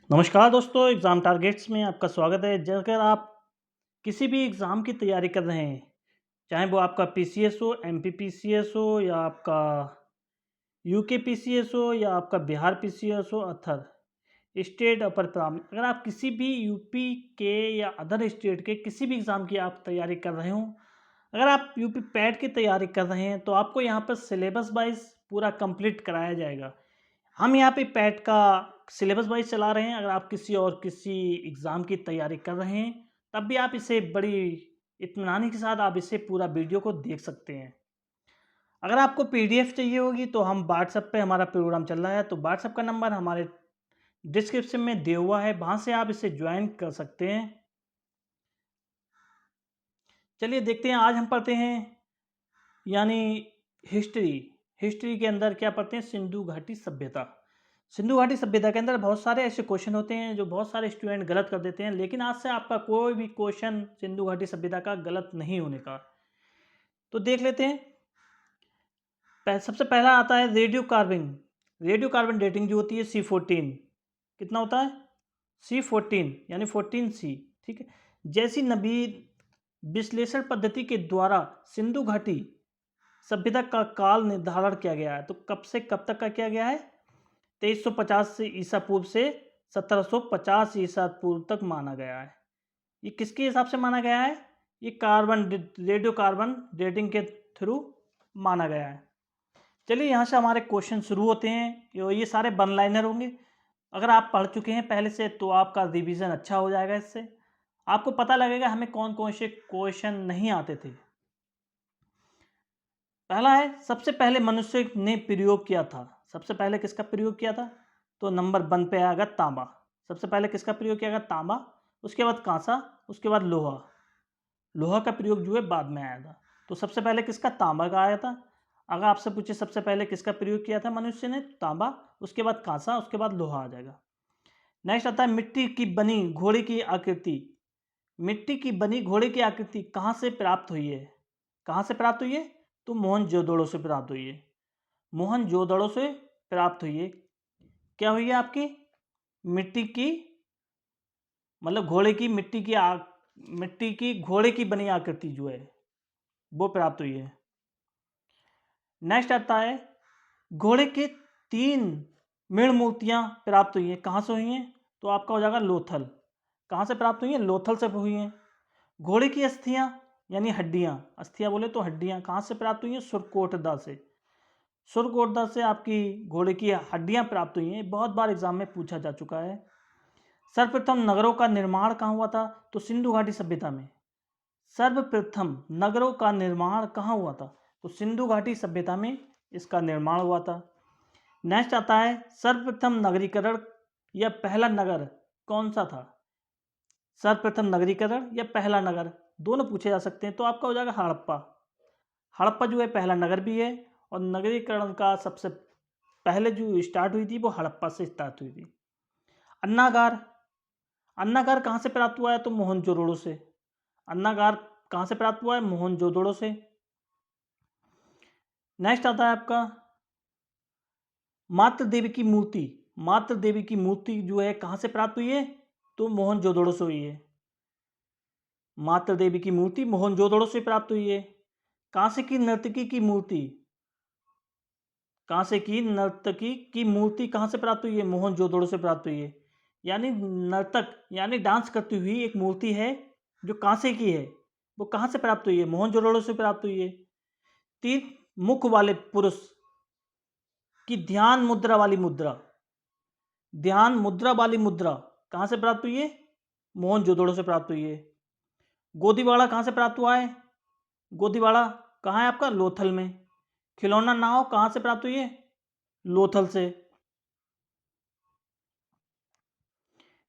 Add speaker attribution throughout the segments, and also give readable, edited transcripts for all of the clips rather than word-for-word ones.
Speaker 1: नमस्कार दोस्तों, exam targets में आपका स्वागत है। अगर आप किसी भी एग्ज़ाम की तैयारी कर रहे हैं, चाहे वो आपका पीसीएस हो, एमपीपीसीएस हो या आपका यूके पीसीएस हो या आपका बिहार पीसीएस हो, अथर स्टेट अपर प्राइमरी, अगर आप किसी भी यूपी के या अदर स्टेट के किसी भी एग्ज़ाम की आप तैयारी कर रहे हो, अगर आप यूपी पैट की तैयारी कर रहे हैं, तो आपको यहाँ पर सिलेबस वाइज़ पूरा कंप्लीट कराया जाएगा। हम यहाँ पे पैट का सिलेबस वाइज चला रहे हैं। अगर आप किसी एग्ज़ाम की तैयारी कर रहे हैं, तब भी आप इसे बड़ी इत्मीनानी के साथ आप इसे पूरा वीडियो को देख सकते हैं। अगर आपको पीडीएफ चाहिए होगी तो हम व्हाट्सएप पे हमारा प्रोग्राम चल रहा है, तो व्हाट्सएप का नंबर हमारे डिस्क्रिप्शन में दिया हुआ है, वहाँ से आप इसे ज्वाइन कर सकते हैं। चलिए देखते हैं, आज हम पढ़ते हैं यानी हिस्ट्री। हिस्ट्री के अंदर क्या पढ़ते हैं? सिंधु घाटी सभ्यता। सिंधु घाटी सभ्यता के अंदर बहुत सारे ऐसे क्वेश्चन होते हैं जो बहुत सारे स्टूडेंट गलत कर देते हैं, लेकिन आज से आपका कोई भी क्वेश्चन सिंधु घाटी सभ्यता का गलत नहीं होने का। तो देख लेते हैं। सबसे पहला आता है radio carbon. Radio carbon dating जो होती है C14, कितना होता है? C14 यानी 14C। ठीक है। जैसी नवीन विश्लेषण पद्धति के द्वारा सिंधु घाटी सभ्यता का काल निर्धारण किया गया है। तो कब से कब तक का किया गया है? 2350 से ईसा पूर्व से 1750 ईसा पूर्व तक माना गया है। ये किसके हिसाब से माना गया है? ये रेडियो कार्बन डेटिंग के थ्रू माना गया है। चलिए यहाँ से हमारे क्वेश्चन शुरू होते हैं। ये सारे वन लाइनर होंगे। अगर आप पढ़ चुके हैं पहले से तो आपका रिवीजन अच्छा हो जाएगा। इससे आपको पता लगेगा हमें कौन कौन से क्वेश्चन नहीं आते थे। पहला है, सबसे पहले मनुष्य ने प्रयोग किया था। सबसे पहले किसका प्रयोग किया था? तो नंबर 1 पे आएगा तांबा। सबसे पहले किसका प्रयोग किया गया? तांबा। उसके बाद कांसा, उसके बाद लोहा। लोहा का प्रयोग जो है बाद में आया था। तो सबसे पहले किसका? तांबा का आया था। अगर आपसे पूछे सबसे पहले किसका प्रयोग किया था मनुष्य ने? तांबा। उसके बाद कांसा, उसके बाद लोहा आ जाएगा। नेक्स्ट आता है मिट्टी की बनी घोड़े की आकृति। मिट्टी की बनी घोड़े की आकृति कहाँ से प्राप्त हुई है? कहाँ से प्राप्त हुई है? तो मोहनजोदड़ो से प्राप्त हुई है। मोहनजोदड़ो से प्राप्त हुई है। क्या हुई है आपकी? मिट्टी की, मतलब घोड़े की मिट्टी की घोड़े की बनी आकृति जो है वो प्राप्त हुई है। नेक्स्ट आता है घोड़े के 3 मृण मूर्तियां प्राप्त हुई हैं। कहाँ से हुई हैं? तो आपका हो जाएगा लोथल। कहाँ से प्राप्त हुई हैं? लोथल से हुई हैं। घोड़े की अस्थियां यानी हड्डियां, अस्थियां बोले तो हड्डियां कहाँ से प्राप्त हुई हैं? सुरकोटदा से। सुरकोटदा से आपकी घोड़े की हड्डियां प्राप्त हुई हैं। बहुत बार एग्जाम में पूछा जा चुका है। सर्वप्रथम नगरों का निर्माण कहाँ हुआ था? तो सिंधु घाटी सभ्यता में। सर्वप्रथम नगरों का निर्माण कहाँ हुआ था? तो सिंधु घाटी सभ्यता में इसका निर्माण हुआ था। नेक्स्ट आता है सर्वप्रथम नगरीकरण या पहला नगर कौन सा था? सर्वप्रथम नगरीकरण या पहला नगर, दोनों पूछे जा सकते हैं। तो आपका हो जाएगा हड़प्पा। हड़प्पा जो है पहला नगर भी है, और नगरीकरण का सबसे पहले जो स्टार्ट हुई थी वो हड़प्पा से स्टार्ट हुई थी। अन्नागार, अन्नागार कहाँ से प्राप्त हुआ है? तो मोहनजोदड़ो से। अन्नागार कहाँ से प्राप्त हुआ है? मोहनजोदड़ो से। नेक्स्ट आता है आपका मातृ देवी की मूर्ति। मातृ देवी की मूर्ति जो है कहाँ से प्राप्त हुई है? तो मोहनजोदड़ो से हुई है। मातृ देवी की मूर्ति मोहनजोदड़ो से प्राप्त हुई है। कांसे की नर्तकी की मूर्ति, कांसे की नर्तकी की मूर्ति कहाँ से प्राप्त हुई है? मोहनजोदड़ो से प्राप्त हुई है। यानी नर्तक यानी डांस करती हुई एक मूर्ति है जो कांसे की है, वो कहाँ से प्राप्त हुई है? मोहनजोदड़ो से प्राप्त हुई है। 3 मुख वाले पुरुष की ध्यान मुद्रा वाली मुद्रा, ध्यान मुद्रा वाली मुद्रा कहाँ से प्राप्त हुई है? मोहनजोदड़ो से प्राप्त हुई है। गोदीवाड़ा कहाँ से प्राप्त हुआ है? गोदीवाड़ा कहाँ है आपका? लोथल में। खिलौना नाव कहाँ से प्राप्त हुई है? लोथल से।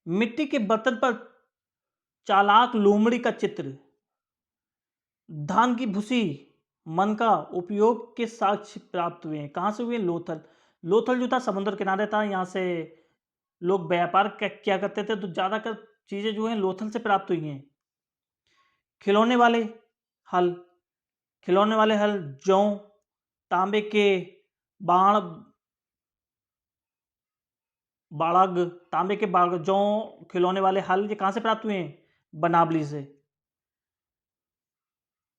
Speaker 1: मिट्टी के बर्तन पर चालाक लोमड़ी का चित्र, धान की भूसी, मन का उपयोग के साक्ष्य प्राप्त हुए हैं। कहाँ से हुए? लोथल। लोथल जो था समुद्र किनारे था, यहाँ से लोग व्यापार क्या करते थे, तो ज़्यादातर चीज़ें जो हैं लोथल से प्राप्त हुई हैं। खिलौने वाले हल, खिलौने वाले हल जौ, तांबे के बाण, बाड़ग, तांबे के बाड़ग, जौ खिलौने वाले हल, ये कहाँ से प्राप्त हुए हैं? बनावली से।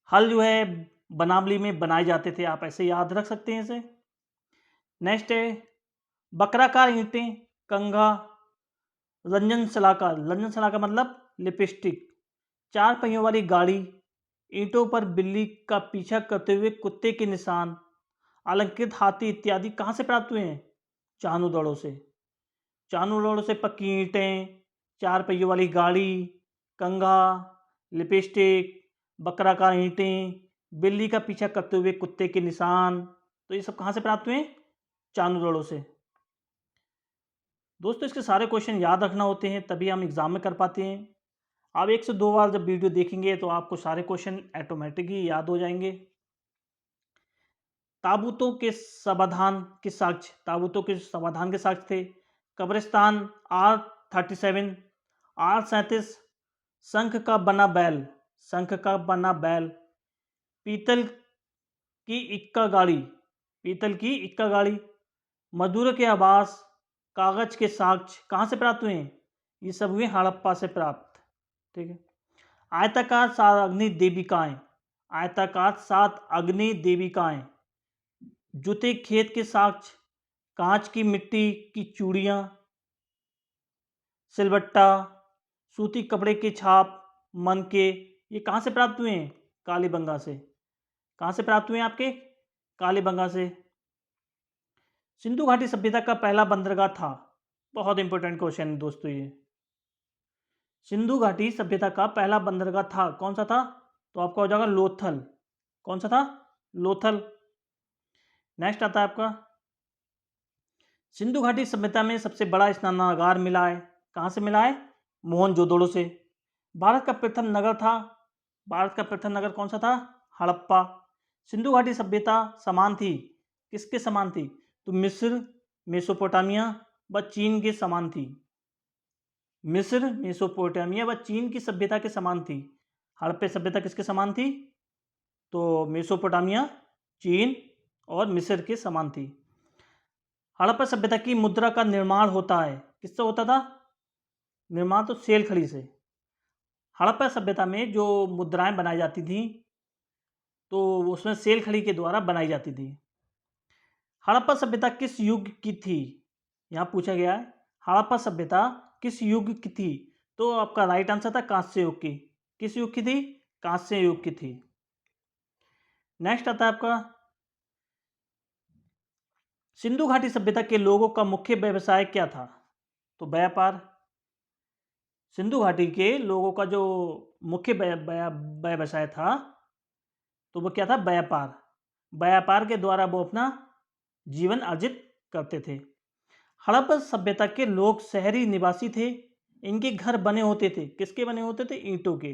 Speaker 1: हल जो है बनावली में बनाए जाते थे, आप ऐसे याद रख सकते हैं इसे। नेक्स्ट है बकराकार ईंटें, कंघा, रंजन सलाका। रंजन सलाका मतलब लिपस्टिक। चार पहियों वाली गाड़ी, ईंटों पर बिल्ली का पीछा करते हुए कुत्ते के निशान, अलंकृत हाथी इत्यादि कहाँ से प्राप्त हुए हैं? चानूदड़ों से। चानूदड़ों से पक्की ईंटें, चार पहियों वाली गाड़ी, कंघा, लिपस्टिक, बकराकार ईंटें, बिल्ली का पीछा करते हुए कुत्ते के निशान, तो ये सब कहाँ से प्राप्त हुए? चानूदड़ों से। दोस्तों इसके सारे क्वेश्चन याद रखना होते हैं, तभी हम एग्जाम में कर पाते हैं। आप 1 से 2 बार जब वीडियो देखेंगे तो आपको सारे क्वेश्चन ऑटोमेटिक ही याद हो जाएंगे। ताबूतों के समाधान के साक्ष्य, ताबूतों के समाधान के साक्ष्य थे कब्रिस्तान, R37, R37, शंख का बना बैल, शंख का बना बैल, पीतल की इक्का गाड़ी, पीतल की इक्का गाड़ी, मजदूरों के आवास, कागज के साक्ष्य कहाँ से प्राप्त हुए हैं? ये सब हुए हड़प्पा से प्राप्त। ठीक है। आयताकार 7 अग्नि देविकाएं, आयताकार 7 अग्नि देविकाएं, जूते खेत के साक्ष्य, कांच की मिट्टी की चूड़ियां, सिलबट्टा, सूती कपड़े के छाप, मनके, ये कहाँ से प्राप्त हुए हैं? कालीबंगा से। कहाँ से प्राप्त हुए हैं आपके? कालीबंगा से। सिंधु घाटी सभ्यता का पहला बंदरगाह था, बहुत इंपॉर्टेंट क्वेश्चन है दोस्तों ये। सिंधु घाटी सभ्यता का पहला बंदरगाह था, कौन सा था? तो आपका हो जाएगा लोथल। कौन सा था? लोथल। नेक्स्ट आता है आपका सिंधु घाटी सभ्यता में सबसे बड़ा स्नानागार मिला है, कहाँ से मिला है? मोहनजोदड़ो से। भारत का प्रथम नगर था, भारत का प्रथम नगर कौन सा था? हड़प्पा। सिंधु घाटी सभ्यता समान थी, किसके समान थी? तो मिस्र, मेसोपोटामिया व चीन के समान थी। मिस्र, मेसोपोटामिया व चीन की सभ्यता के समान थी। हड़प्पा सभ्यता किसके समान थी? तो मेसोपोटामिया, चीन और मिस्र के समान थी। हड़प्पा सभ्यता की मुद्रा का निर्माण होता है, किससे होता था निर्माण? तो सेल खड़ी से। हड़प्पा सभ्यता में जो मुद्राएं बनाई जाती थी तो उसमें सेल खड़ी के द्वारा बनाई जाती थी। हड़प्पा सभ्यता किस युग की थी? यहाँ पूछा गया है हड़प्पा सभ्यता किस युग की थी? तो आपका राइट आंसर था कांस्य युग की। किस युग की थी? कांस्य युग की थी। नेक्स्ट आता है आपका सिंधु घाटी सभ्यता के लोगों का मुख्य व्यवसाय क्या था? तो व्यापार। सिंधु घाटी के लोगों का जो मुख्य व्यवसाय था तो वो क्या था? व्यापार। व्यापार के द्वारा वो अपना जीवन अर्जित करते थे। हड़प्पा सभ्यता के लोग शहरी निवासी थे, इनके घर बने होते थे, किसके बने होते थे? ईंटों के।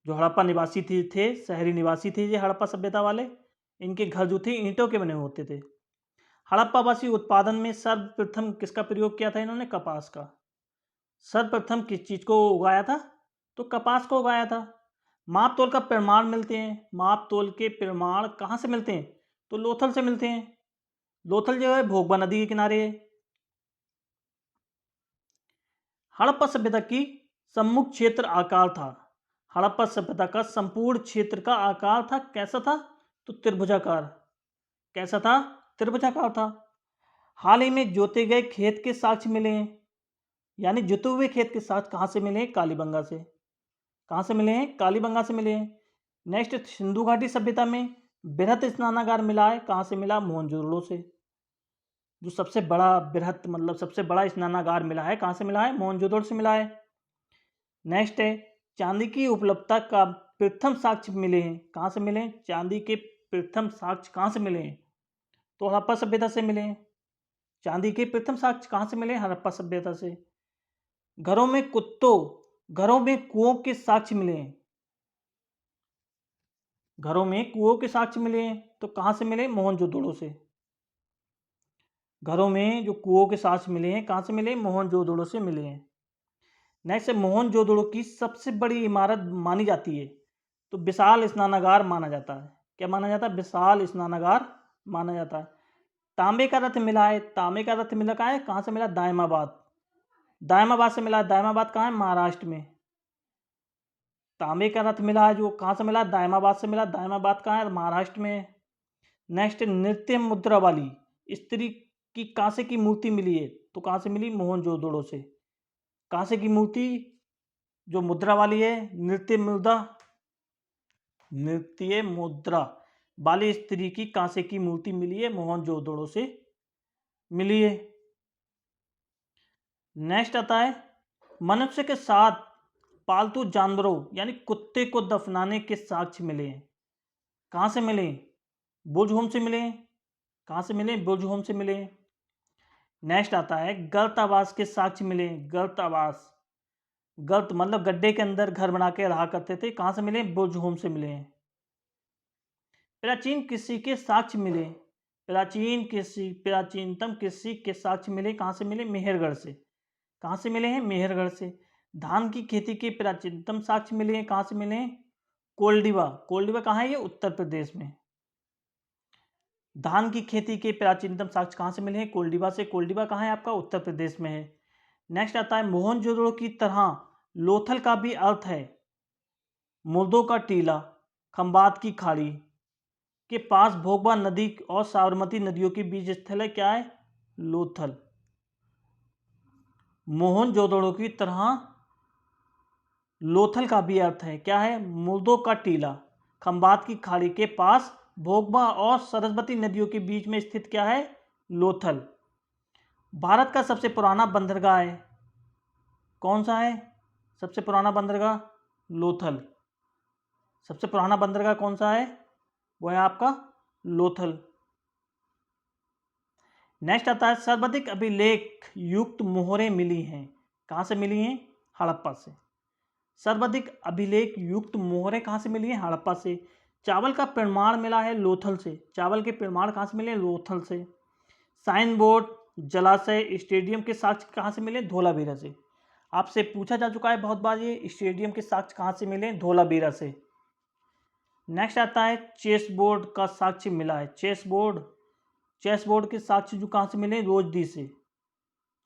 Speaker 1: जो हड़प्पा निवासी थे शहरी निवासी थे ये हड़प्पा सभ्यता वाले, इनके घर जो थे ईंटों के बने होते थे। हड़प्पावासी उत्पादन में सर्वप्रथम किसका प्रयोग किया था इन्होंने? कपास का। सर्वप्रथम किस चीज को उगाया था? तो कपास को उगाया था। माप तोल का प्रमाण मिलते हैं, माप तोल के प्रमाण कहाँ से मिलते हैं? तो लोथल से मिलते हैं। लोथल जो है भोगवा नदी के किनारे है। हड़प्पा सभ्यता की सम्मुख क्षेत्र आकार था, हड़प्पा सभ्यता का संपूर्ण क्षेत्र का आकार था कैसा था? तो त्रिभुजाकार। कैसा था? त्रिभुजाकार था। हाल ही में जोते गए खेत के साक्ष्य मिले हैं, यानी जुते हुए खेत के साक्ष्य कहाँ से मिले हैं? कालीबंगा से। कहाँ से मिले हैं? कालीबंगा से मिले हैं। नेक्स्ट सिंधु घाटी सभ्यता में बृहत स्नानागार मिला है, कहाँ से मिला? मोहनजोदड़ो से। जो सबसे बड़ा बृहत मतलब सबसे बड़ा स्नानागार मिला है, कहाँ से मिला है? मोहनजोदड़ो से मिला है। नेक्स्ट है चांदी की उपलब्धता का प्रथम साक्ष्य मिले हैं, कहाँ से मिले हैं? चांदी के प्रथम साक्ष्य कहाँ से मिले हैं? तो हड़प्पा सभ्यता से मिले हैं। चांदी के प्रथम साक्ष्य कहाँ से मिले? हड़प्पा सभ्यता से। घरों में कुओं के साक्ष्य मिले हैं, घरों में कुओं के साक्ष्य मिले हैं, तो कहाँ से मिले? मोहनजोदड़ो से। घरों में जो कुओं के साक्ष्य मिले हैं कहाँ से मिले? मोहनजोदड़ो से मिले हैं। नेक्स्ट मोहनजोदड़ो की सबसे बड़ी इमारत मानी जाती है, तो विशाल स्नानागार माना जाता है। क्या माना जाता है? विशाल स्नानागार माना जाता है। तांबे का रथ मिला है, तांबे का रथ मिला कहाँ है, कहाँ से मिला, दायमाबाद, दायमाबाद से मिला। दायमाबाद कहाँ है, महाराष्ट्र में। तांबे का रथ मिला है जो कहाँ से मिला, दायमाबाद से मिला। दायमाबाद कहाँ है, महाराष्ट्र में। नेक्स्ट, नृत्य मुद्रा वाली स्त्री की कांसे की मूर्ति मिली है, तो कहाँ से मिली, मोहनजोदड़ो से। कांसे की मूर्ति जो मुद्रा वाली है, नृत्य मुद्रा वाली स्त्री की कांसे की मूर्ति मिली है, मोहनजोदड़ो से मिली है। नेक्स्ट आता है, मनुष्य के साथ पालतू जानवरों यानी कुत्ते को दफनाने के साक्ष्य मिले हैं, कहाँ से मिले, बुर्ज होम से मिले। कहाँ से मिले, बुर्ज होम से मिले। नेक्स्ट आता है, गलत आवास के साक्ष्य मिले। गलत आवास, गलत मतलब गड्ढे के अंदर घर बना के रहा करते थे, कहाँ से मिले, बुर्ज होम से मिले। प्राचीन कृषि के साक्ष्य मिले। प्राचीनतम कृषि के साक्ष्य मिले, कहाँ से मिले, मेहरगढ़ से। कहाँ से मिले हैं, मेहरगढ़ से। धान की खेती के प्राचीनतम साक्ष्य मिले हैं, कहाँ से मिले हैं, कोल्डिवा। कोल्डिवा कहाँ है, ये उत्तर प्रदेश में। धान की खेती के प्राचीनतम साक्ष्य कहाँ से मिले हैं, कोल्डिवा से। कोल्डिवा कहाँ है आपका, उत्तर प्रदेश में है। नेक्स्ट आता है, मोहनजोदड़ो की तरह लोथल का भी अर्थ है मुर्दों का टीला, खंबात की खाड़ी के पास भोगवा नदी और साबरमती नदियों के बीच स्थल है, क्या है, लोथल। मोहनजोदड़ो की तरह लोथल का भी अर्थ है, क्या है, मुर्दों का टीला, खंबात की खाड़ी के पास भोगवा और सरस्वती नदियों के बीच में स्थित क्या है, लोथल। भारत का सबसे पुराना बंदरगाह है, कौन सा है, सबसे पुराना बंदरगाह, लोथल। सबसे पुराना बंदरगाह कौन सा है, वो है आपका लोथल। नेक्स्ट आता है, सर्वाधिक अभिलेख युक्त मोहरें मिली हैं, कहाँ से मिली हैं, हड़प्पा से। सर्वाधिक अभिलेख युक्त मोहरें कहाँ से मिली हैं, हड़प्पा से। चावल का प्रमाण मिला है लोथल से। चावल के प्रमाण कहाँ से मिले, लोथल से। साइन बोर्ड, जलाशय, स्टेडियम के साक्ष्य कहाँ से मिले, धोलावीरा से। आपसे पूछा जा चुका है बहुत बार, ये स्टेडियम के साक्ष्य कहाँ से मिले, धोलावीरा से। नेक्स्ट आता है, चेस बोर्ड का साक्ष्य मिला है। चेस बोर्ड के साक्ष्य जो कहाँ से मिले, रोजदी से।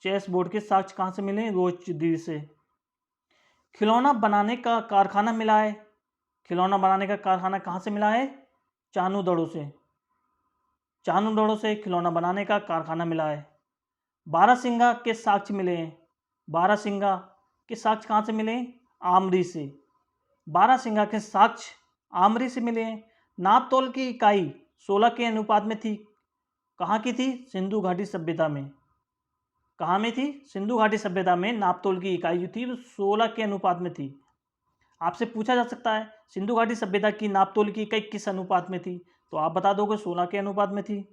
Speaker 1: चेस बोर्ड के साक्ष्य कहाँ से मिले, रोजदी से। खिलौना बनाने का कारखाना मिला है। खिलौना बनाने का कारखाना कहाँ से मिला है, चानूदड़ो से। चानूदड़ो से खिलौना बनाने का कारखाना मिला है। बारहसिंगा के साक्ष्य मिले हैं। बारहसिंगा के साक्ष्य कहाँ से मिले, आमरी से। बारहसिंगा के साक्ष्य आमरी से मिले हैं। नापतोल की इकाई 16 के अनुपात में थी, कहाँ की थी, सिंधु घाटी सभ्यता में। कहाँ में थी, सिंधु घाटी सभ्यता में नापतोल की इकाई जो थी वो 16 के अनुपात में थी। आपसे पूछा जा सकता है सिंधु घाटी सभ्यता की नापतोल की इकाई किस अनुपात में थी, तो आप बता दोगे 16 के अनुपात में थी।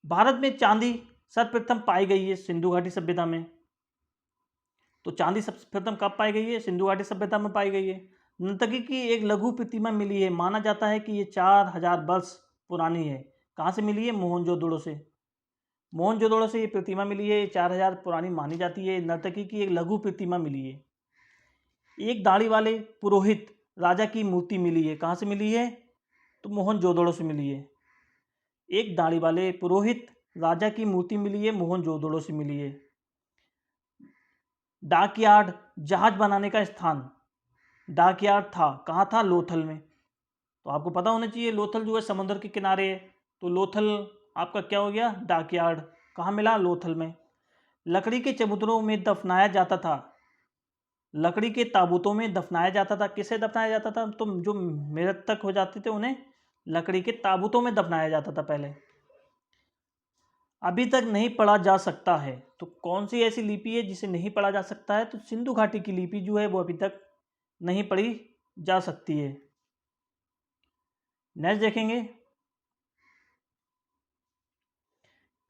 Speaker 1: भारत में चांदी सर्वप्रथम पाई गई है सिंधु घाटी सभ्यता में, तो चांदी सर्वप्रथम कब पाई गई है, सिंधु घाटी सभ्यता में पाई गई है। नर्तकी की एक लघु प्रतिमा मिली है, माना जाता है कि ये 4000 वर्ष पुरानी है, कहाँ से मिली है, मोहनजोदड़ो से। मोहनजोदड़ो से ये प्रतिमा मिली है, 4000 पुरानी मानी जाती है। नर्तकी की एक लघु प्रतिमा मिली है। एक दाढ़ी वाले पुरोहित राजा की मूर्ति मिली है, कहाँ से मिली है, तो मोहनजोदड़ो से मिली है। एक दाढ़ी वाले पुरोहित राजा की मूर्ति मिली है, मोहनजोदड़ो से मिली है। डाकयार्ड, जहाज बनाने का स्थान, डाकयार्ड था, कहाँ था, लोथल में। तो आपको पता होना चाहिए लोथल जो है समुद्र के किनारे है, तो लोथल आपका क्या हो गया, डाकयार्ड। कहाँ मिला, लोथल में। लकड़ी के चबूतरों में दफनाया जाता था। लकड़ी के ताबूतों में दफनाया जाता था, किसे दफनाया जाता था, तो जो मृतक हो जाते थे उन्हें लकड़ी के ताबूतों में दफनाया जाता था पहले। अभी तक नहीं पढ़ा जा सकता है, तो कौन सी ऐसी लिपि है जिसे नहीं पढ़ा जा सकता है, तो सिंधु घाटी की लिपि जो है वो अभी तक नहीं पढ़ी जा सकती है। नेक्स्ट देखेंगे,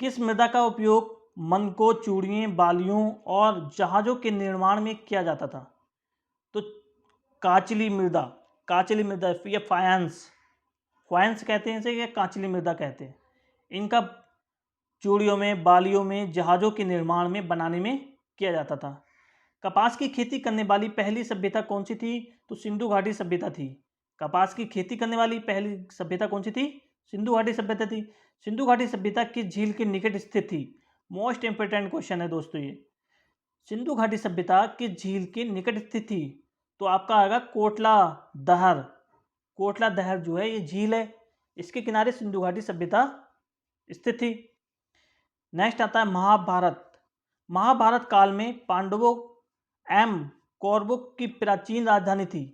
Speaker 1: किस मृदा का उपयोग मनकों, चूड़ियों, बालियों और जहाजों के निर्माण में किया जाता था, तो काचली मृदा। काचली मृदा या फायंस कहते हैं इसे, या काचली मृदा कहते हैं। इनका चूड़ियों में, बालियों में, जहाज़ों के निर्माण में, बनाने में किया जाता था। कपास की खेती करने वाली पहली सभ्यता कौन सी थी, तो सिंधु घाटी सभ्यता थी। कपास की खेती करने वाली पहली सभ्यता कौन सी थी? सिंधु घाटी सभ्यता थी। सिंधु घाटी सभ्यता किस झील के निकट स्थित थी? मोस्ट इंपोर्टेंट क्वेश्चन है दोस्तों ये। सिंधु घाटी सभ्यता किस झील के निकट स्थित थी? तो आपका आएगा कोटला दहर। कोटला दहर जो है ये झील है, इसके किनारे सिंधु घाटी सभ्यता स्थित थी। नेक्स्ट आता है महाभारत। महाभारत काल में पांडवों एवं कौरवों की प्राचीन राजधानी थी।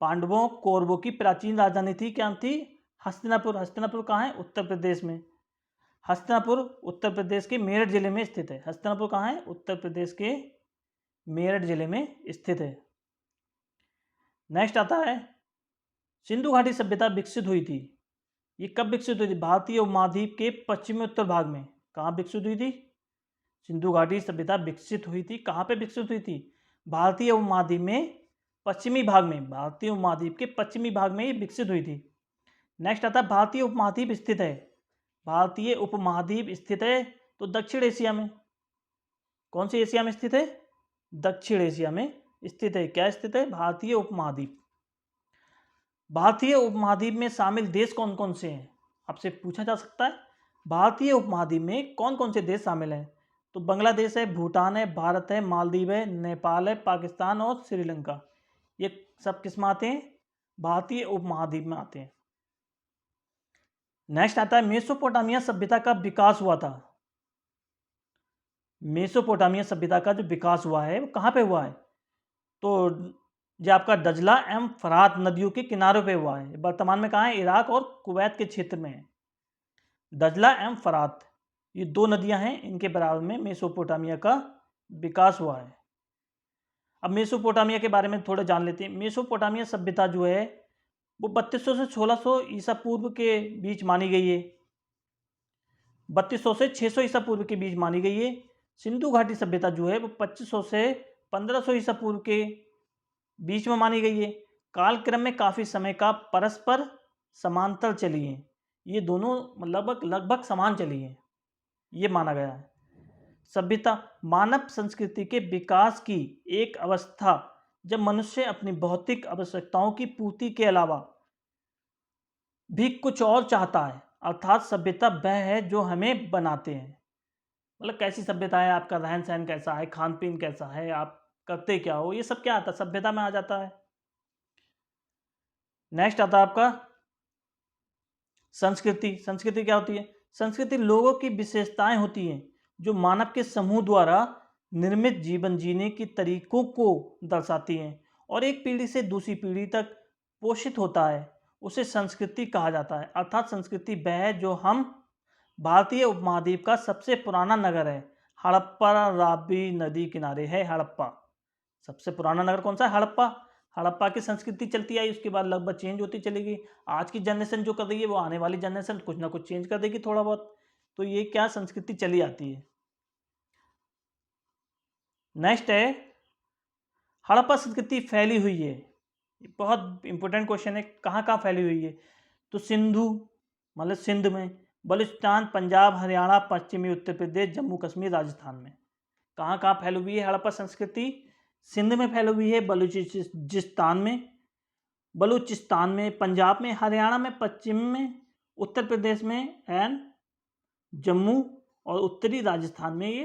Speaker 1: पांडवों कौरवों की प्राचीन राजधानी थी, क्या थी? हस्तिनापुर। हस्तिनापुर कहाँ है? उत्तर प्रदेश में। हस्तिनापुर उत्तर प्रदेश के मेरठ जिले में स्थित है। हस्तिनापुर कहाँ है? उत्तर प्रदेश के मेरठ जिले में स्थित है। नेक्स्ट आता है सिंधु घाटी सभ्यता विकसित हुई थी। ये कब विकसित हुई थी? भारतीय उपमहाद्वीप के पश्चिमी उत्तर भाग में। कहाँ विकसित हुई थी? सिंधु घाटी सभ्यता विकसित हुई थी। कहाँ पे विकसित हुई थी? भारतीय उपमहाद्वीप में पश्चिमी भाग में। भारतीय उपमहाद्वीप के पश्चिमी भाग में ये विकसित हुई थी। नेक्स्ट आता है भारतीय उपमहाद्वीप स्थित है। भारतीय उपमहाद्वीप स्थित है तो दक्षिण एशिया में। कौन सी एशिया में स्थित है? दक्षिण एशिया में स्थित है। क्या स्थित है? भारतीय उपमहाद्वीप। भारतीय उपमहाद्वीप में शामिल देश कौन कौन से हैं? आपसे पूछा जा सकता है भारतीय उपमहाद्वीप में कौन कौन से देश शामिल हैं? तो बांग्लादेश है, भूटान है, भारत है, मालदीव है, नेपाल है, पाकिस्तान और श्रीलंका। ये सब किस में आते हैं? भारतीय उपमहाद्वीप में आते हैं। नेक्स्ट आता है मेसोपोटामिया सभ्यता का विकास हुआ था। मेसोपोटामिया सभ्यता का जो विकास हुआ है वो कहाँ पे हुआ है? तो जो आपका दजला एवं फरात नदियों के किनारों पे हुआ है। वर्तमान में कहाँ है? इराक और कुवैत के क्षेत्र में है। दजला एवं फरात ये दो नदियां हैं, इनके बराबर में मेसोपोटामिया का विकास हुआ है। अब मेसोपोटामिया के बारे में थोड़ा जान लेते हैं। मेसोपोटामिया सभ्यता जो है वो 3200 से 1600 ईसा पूर्व के बीच मानी गई है। 3200 से 600 ईसा पूर्व के बीच मानी गई है। सिंधु घाटी सभ्यता जो है वो 2500 से 1500 ईसा पूर्व के बीच में मानी गई है। कालक्रम में काफी समय का परस्पर समांतर चली है। ये दोनों लगभग समान चली है, ये माना गया है। सभ्यता मानव संस्कृति के विकास की एक अवस्था जब मनुष्य अपनी भौतिक आवश्यकताओं की पूर्ति के अलावा भी कुछ और चाहता है, अर्थात सभ्यता वह है जो हमें बनाते हैं। मतलब कैसी सभ्यता है, आपका रहन सहन कैसा है, खान पीन कैसा है, आप करते क्या हो, ये सब क्या आता है? सभ्यता में आ जाता है। नेक्स्ट आता है आपका संस्कृति। संस्कृति क्या होती है? संस्कृति लोगों की विशेषताएं होती हैं जो मानव के समूह द्वारा निर्मित जीवन जीने के तरीकों को दर्शाती हैं और एक पीढ़ी से दूसरी पीढ़ी तक पोषित होता है, उसे संस्कृति कहा जाता है। अर्थात संस्कृति वह है जो हम भारतीय उपमहाद्वीप का सबसे पुराना नगर है हड़प्पा, रावी नदी किनारे है हड़प्पा। सबसे पुराना नगर कौन सा है? हड़प्पा। हड़प्पा की संस्कृति चलती आई, उसके बाद लगभग चेंज होती चली गई। आज की जनरेशन जो कर रही है वो आने वाली जनरेशन कुछ ना कुछ चेंज कर देगी थोड़ा बहुत, तो ये क्या संस्कृति चली आती है। नेक्स्ट है हड़प्पा संस्कृति फैली हुई है। ये बहुत इंपॉर्टेंट क्वेश्चन है, कहाँ कहाँ फैली हुई है? तो सिंधु मतलब सिंध में, बलूचिस्तान, पंजाब, हरियाणा, पश्चिमी उत्तर प्रदेश, जम्मू कश्मीर, राजस्थान में। कहाँ कहाँ फैली हुई है हड़प्पा संस्कृति? सिंध में फैली हुई है, बलूचिस्तान में, पंजाब में, हरियाणा में, पश्चिम में, उत्तर प्रदेश में एंड जम्मू और उत्तरी राजस्थान में ये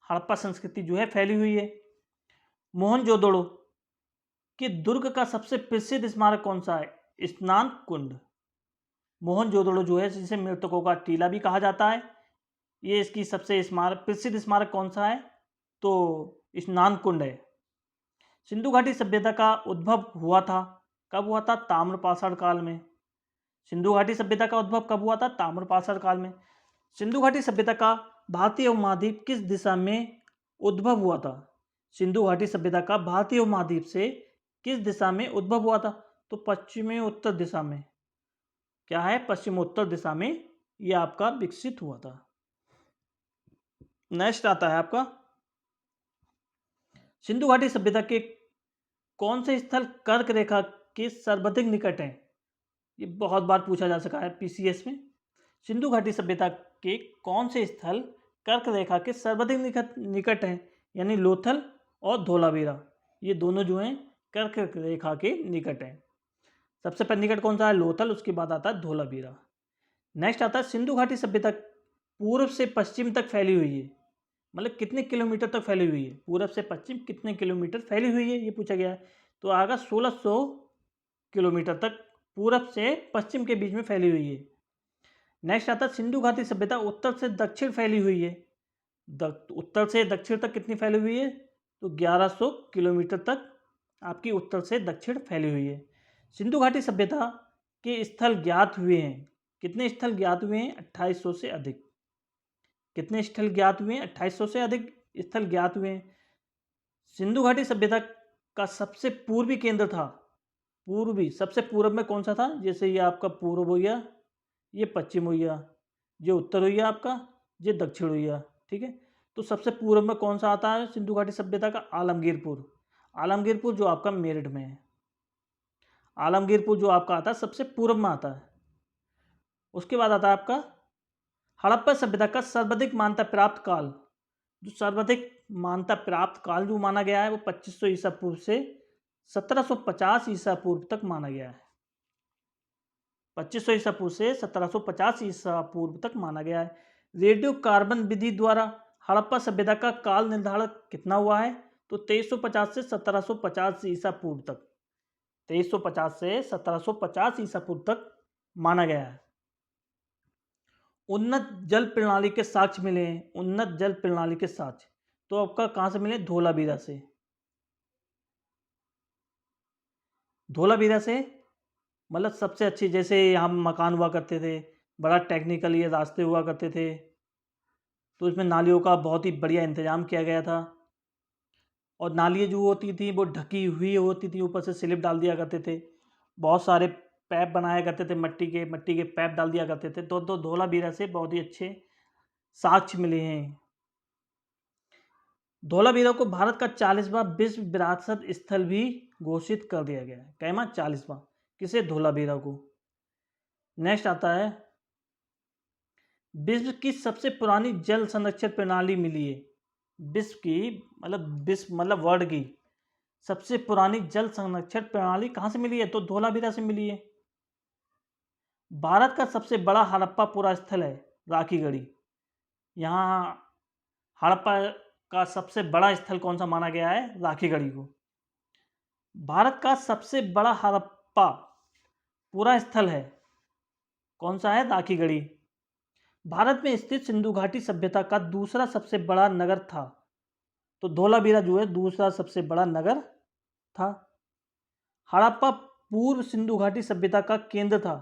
Speaker 1: हड़प्पा संस्कृति जो है फैली हुई है। मोहनजोदड़ो के दुर्ग का सबसे प्रसिद्ध स्मारक कौन सा है? स्नान कुंड। मोहनजोदड़ो जो है जिसे मृतकों का टीला भी कहा जाता है, ये इसकी सबसे प्रसिद्ध स्मारक कौन सा है? तो स्नान कुंड है। सिंधु घाटी सभ्यता का उद्भव हुआ था, कब हुआ था? ताम्रपाषाण काल में। सिंधु घाटी सभ्यता का उद्भव कब हुआ था? ताम्रपाषाण काल में। सिंधु घाटी सभ्यता का भारतीय उपमहाद्वीप किस दिशा में उद्भव हुआ था? सिंधु घाटी सभ्यता का भारतीय उपमहाद्वीप से किस दिशा में उद्भव हुआ था? तो पश्चिमी उत्तर दिशा में। क्या है? पश्चिम उत्तर दिशा में ये आपका विकसित हुआ था। नेक्स्ट आता है आपका सिंधु घाटी सभ्यता के कौन से स्थल कर्क रेखा के सर्वाधिक निकट है? ये बहुत बार पूछा जा सका है पीसीएस में। सिंधु घाटी सभ्यता के कौन से स्थल कर्क रेखा के सर्वाधिक निकट हैं? यानी लोथल और धोलावीरा, ये दोनों जो हैं कर्क रेखा के निकट हैं। सबसे पहले निकट कौन सा है? लोथल, उसके बाद आता है धोलावीरा। नेक्स्ट आता है सिंधु घाटी सभ्यता पूर्व से पश्चिम तक फैली हुई है, मतलब कितने किलोमीटर तक फैली हुई है? पूरब से पश्चिम कितने किलोमीटर फैली हुई है, ये पूछा गया है। तो आएगा 1600 किलोमीटर तक पूरब से पश्चिम के बीच में फैली हुई है। नेक्स्ट आता है सिंधु घाटी सभ्यता उत्तर से दक्षिण फैली हुई है। उत्तर से दक्षिण तक कितनी फैली हुई है? तो 1100 किलोमीटर तक आपकी उत्तर से दक्षिण फैली हुई है। सिंधु घाटी सभ्यता के स्थल ज्ञात हुए हैं। कितने स्थल ज्ञात हुए हैं? 2800 से अधिक। कितने स्थल ज्ञात हुए हैं? 2800 से अधिक स्थल ज्ञात हुए हैं। सिंधु घाटी सभ्यता का सबसे पूर्वी केंद्र था, पूर्वी सबसे पूर्व में कौन सा था? जैसे ये आपका पूर्व हो गया, ये पश्चिम हो गया, ये उत्तर हो गया आपका, ये दक्षिण हो गया, ठीक है। तो सबसे पूर्व में कौन सा आता है सिंधु घाटी सभ्यता का? आलमगीरपुर। आलमगीरपुर जो आपका मेरठ में है, आलमगीरपुर जो आपका आता है सबसे पूर्व में आता है। उसके बाद आता है आपका हड़प्पा सभ्यता का सर्वाधिक मान्यता प्राप्त काल। जो सर्वाधिक मान्यता प्राप्त काल जो माना गया है वो 2500 ईसा पूर्व से 1750 ईसा पूर्व तक माना गया है। 2500 ईसा पूर्व से 1750 ईसा पूर्व तक माना गया है। रेडियो कार्बन विधि द्वारा हड़प्पा सभ्यता का काल निर्धारण कितना हुआ है? तो 2350 से 1750 ईसा पूर्व तक, 2350 से 1750 ईसा पूर्व तक माना गया है। उन्नत जल प्रणाली के साक्ष्य मिले हैं, उन्नत जल प्रणाली के साक्ष्य तो आपका कहाँ से मिले? धोलावीरा से। धोलावीरा से मतलब सबसे अच्छी, जैसे यहाँ मकान हुआ करते थे, बड़ा टेक्निकल ये रास्ते हुआ करते थे, तो इसमें नालियों का बहुत ही बढ़िया इंतजाम किया गया था। और नालियाँ जो होती थी वो ढकी हुई होती थी, ऊपर से स्लिप डाल दिया करते थे। बहुत सारे पैप बनाया करते थे, मट्टी के पैप डाल दिया करते थे। तो धोलावीरा से बहुत ही अच्छे साक्ष्य मिले हैं। धोलावीरा को भारत का 40वां विश्व विरासत स्थल भी घोषित कर दिया गया है। कैमा 40वां किसे? धोलावीरा को। नेक्स्ट आता है विश्व की सबसे पुरानी जल संरक्षण प्रणाली मिली है। विश्व की मतलब वर्ल्ड की सबसे पुरानी जल संरक्षण प्रणाली कहाँ से मिली है? तो धोलावीरा से मिली है। भारत का सबसे बड़ा हड़प्पा पुरा स्थल है राखीगढ़ी। यहाँ हड़प्पा का सबसे बड़ा स्थल कौन सा माना गया है? राखीगढ़ी को। भारत का सबसे बड़ा हड़प्पा पूरा स्थल है कौन सा है? राखीगढ़ी। भारत में स्थित सिंधु घाटी सभ्यता का दूसरा सबसे बड़ा नगर था। तो धोलावीरा जो है दूसरा सबसे बड़ा नगर था। हड़प्पा पूर्व सिंधु घाटी सभ्यता का केंद्र था।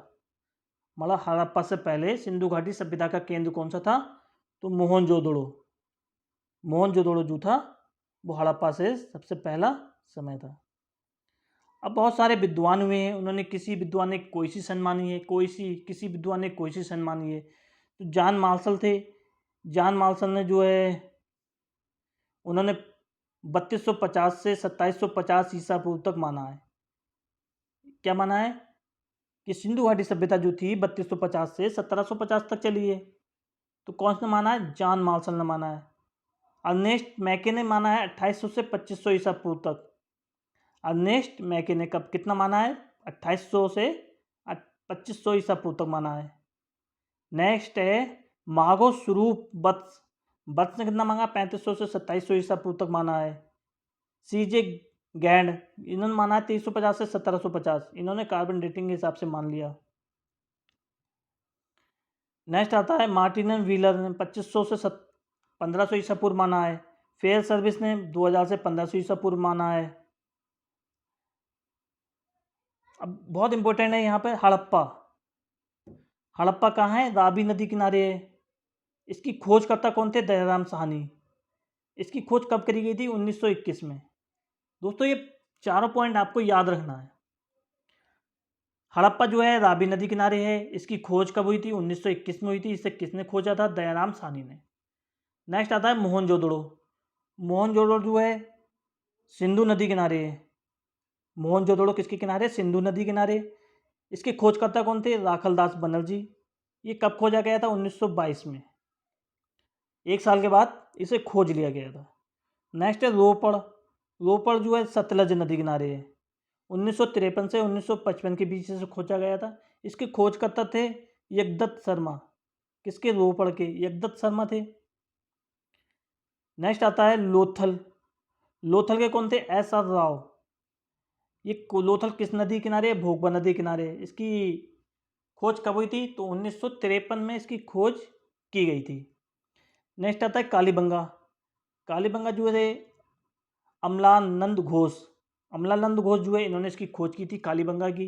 Speaker 1: मतलब हड़प्पा से पहले सिंधु घाटी सभ्यता का केंद्र कौन सा था? तो मोहनजोदड़ो। मोहनजोदड़ो जो था वो हड़प्पा से सबसे पहला समय था। अब बहुत सारे विद्वान हुए हैं, उन्होंने किसी विद्वान ने कोई सी सन मानी है, किसी विद्वान ने कोई सी सन मानी है। तो जॉन मार्शल थे, जॉन मार्शल ने जो है उन्होंने 3250 से 2750 ईसा पूर्व तक माना है। क्या माना है? कि सिंधु घाटी सभ्यता जो थी 3250 से 1750 तक चली है। तो कौन सा माना है? जॉन मार्शल ने माना है। अर्नेस्ट मैके ने माना है 2800 से 2500 ईसा पूर्व तक। अर्नेस्ट मैके ने कब कितना माना है? 2800 से 2500 ईसा पूर्व तक माना है। नेक्स्ट है माघो स्वरूप बत्स। बत्स ने कितना मांगा? 3500 से 2700 ईसा पूर्व तक माना है। सीजे गैंड इन्होंने माना है 2350 से 1750। इन्होंने कार्बन डेटिंग के हिसाब से मान लिया। नेक्स्ट आता है मार्टिन व्हीलर ने 2500 से 1500 ईसा पूर्व माना है। फेयर सर्विस ने 2000 से 1500 ईसा पूर्व माना है। अब बहुत इंपॉर्टेंट है यहाँ पे हड़प्पा। हड़प्पा कहाँ है? रावी नदी किनारे है। इसकी खोजकर्ता कौन थे? दयाराम साहनी। इसकी खोज कब करी गई थी? 1921 में। दोस्तों ये चारों पॉइंट आपको याद रखना है। हड़प्पा जो है रावी नदी किनारे है, इसकी खोज कब हुई थी? 1921 में हुई थी। इसे किसने खोजा था? दयाराम साहनी ने। नेक्स्ट आता है मोहनजोदड़ो। मोहनजोदड़ो जो है सिंधु नदी किनारे है। मोहनजोदड़ो किसके किनारे? सिंधु नदी किनारे। इसके खोजकर्ता कौन थे? राखलदास बनर्जी। ये कब खोजा गया था? 1922 में। एक साल के बाद इसे खोज लिया गया था। नेक्स्ट है रोपड़। रोपड़ जो है सतलज नदी किनारे है। 1953 से 1955 के बीच से खोजा गया था। इसके खोजकर्ता थे यज्ञदत्त शर्मा। किसके? रोपड़ के यज्ञदत्त शर्मा थे। नेक्स्ट आता है लोथल। लोथल के कौन थे? S R Rao. ये लोथल किस नदी किनारे है? भोगवा नदी किनारे है। इसकी खोज कब हुई थी? तो 1953 में इसकी खोज की गई थी। नेक्स्ट आता है कालीबंगा। कालीबंगा जो है अमलानंद घोष। अमलानंद घोष जो है इन्होंने इसकी खोज की थी कालीबंगा की।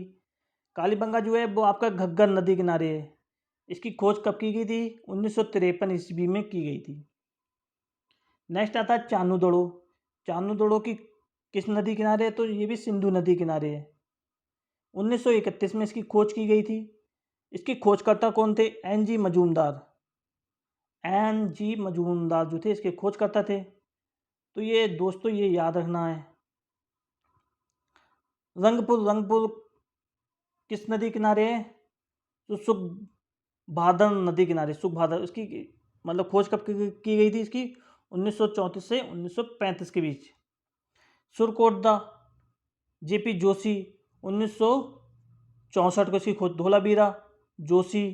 Speaker 1: कालीबंगा जो है वो आपका घग्गर नदी किनारे है। इसकी खोज कब की गई थी? 1953 ईस्वी में की गई थी। नेक्स्ट आता है चानूदड़ो। चानूदड़ो की किस नदी किनारे है? तो ये भी सिंधु नदी किनारे है। 1931 में इसकी खोज की गई थी। इसकी खोजकर्ता कौन थे? N G Majumdar. N G Majumdar जो थे इसके खोजकर्ता थे। तो ये दोस्तों ये याद रखना है। रंगपुर। रंगपुर किस नदी किनारे है? तो सुखभादर नदी किनारे। सुखभादर इसकी मतलब खोज कब की गई थी इसकी? 1934 से 1935 के बीच। सुरकोटदा जेपी जोशी 1964 को इसकी खोज। Dholavira Joshi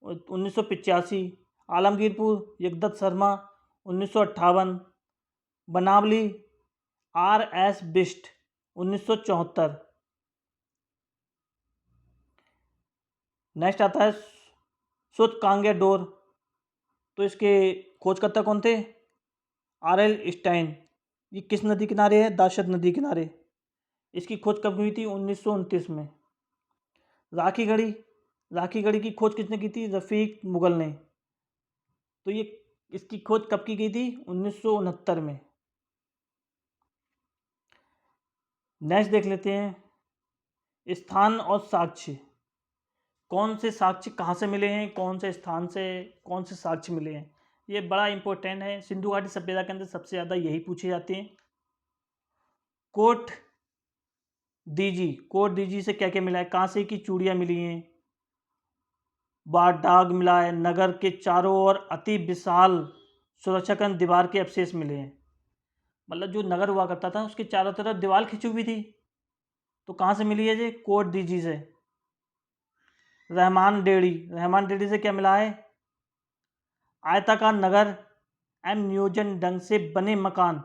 Speaker 1: 1985। Alamgirpur Yajnadatta Sharma 1958। Banawali R S Bisht 1974। Next आता है सुतकांगे डोर। तो इसके खोजकर्ता कौन थे? R L Stein. ये किस नदी किनारे है? दाशत नदी किनारे। इसकी खोज कब हुई थी? 1929 में। राखी गढ़ी। राखी गढ़ी की खोज किसने की थी? रफीक मुगल ने। तो ये इसकी खोज कब की गई थी? 1969 में। नेक्स्ट देख लेते हैं स्थान और साक्ष्य। कौन से साक्ष्य कहाँ से मिले हैं, कौन से स्थान से कौन से साक्ष्य मिले हैं, ये बड़ा इंपॉर्टेंट है। सिंधु घाटी सभ्यता के अंदर सबसे ज़्यादा यही पूछे जाते हैं। कोट दीजी। कोट दीजी से क्या क्या मिला है? कांसे की चूड़ियाँ मिली हैं, डाग मिला है, नगर के चारों ओर अति विशाल सुरक्षाकरण दीवार के अवशेष मिले हैं। मतलब जो नगर हुआ करता था उसके चारों तरफ दीवार खिंची हुई थी। तो कहाँ से मिली है ये? कोट दीजी से। रहमान डेड़ी। रहमान डेड़ी से क्या मिला है? आयताकार नगर एवं नियोजन ढंग से बने मकान,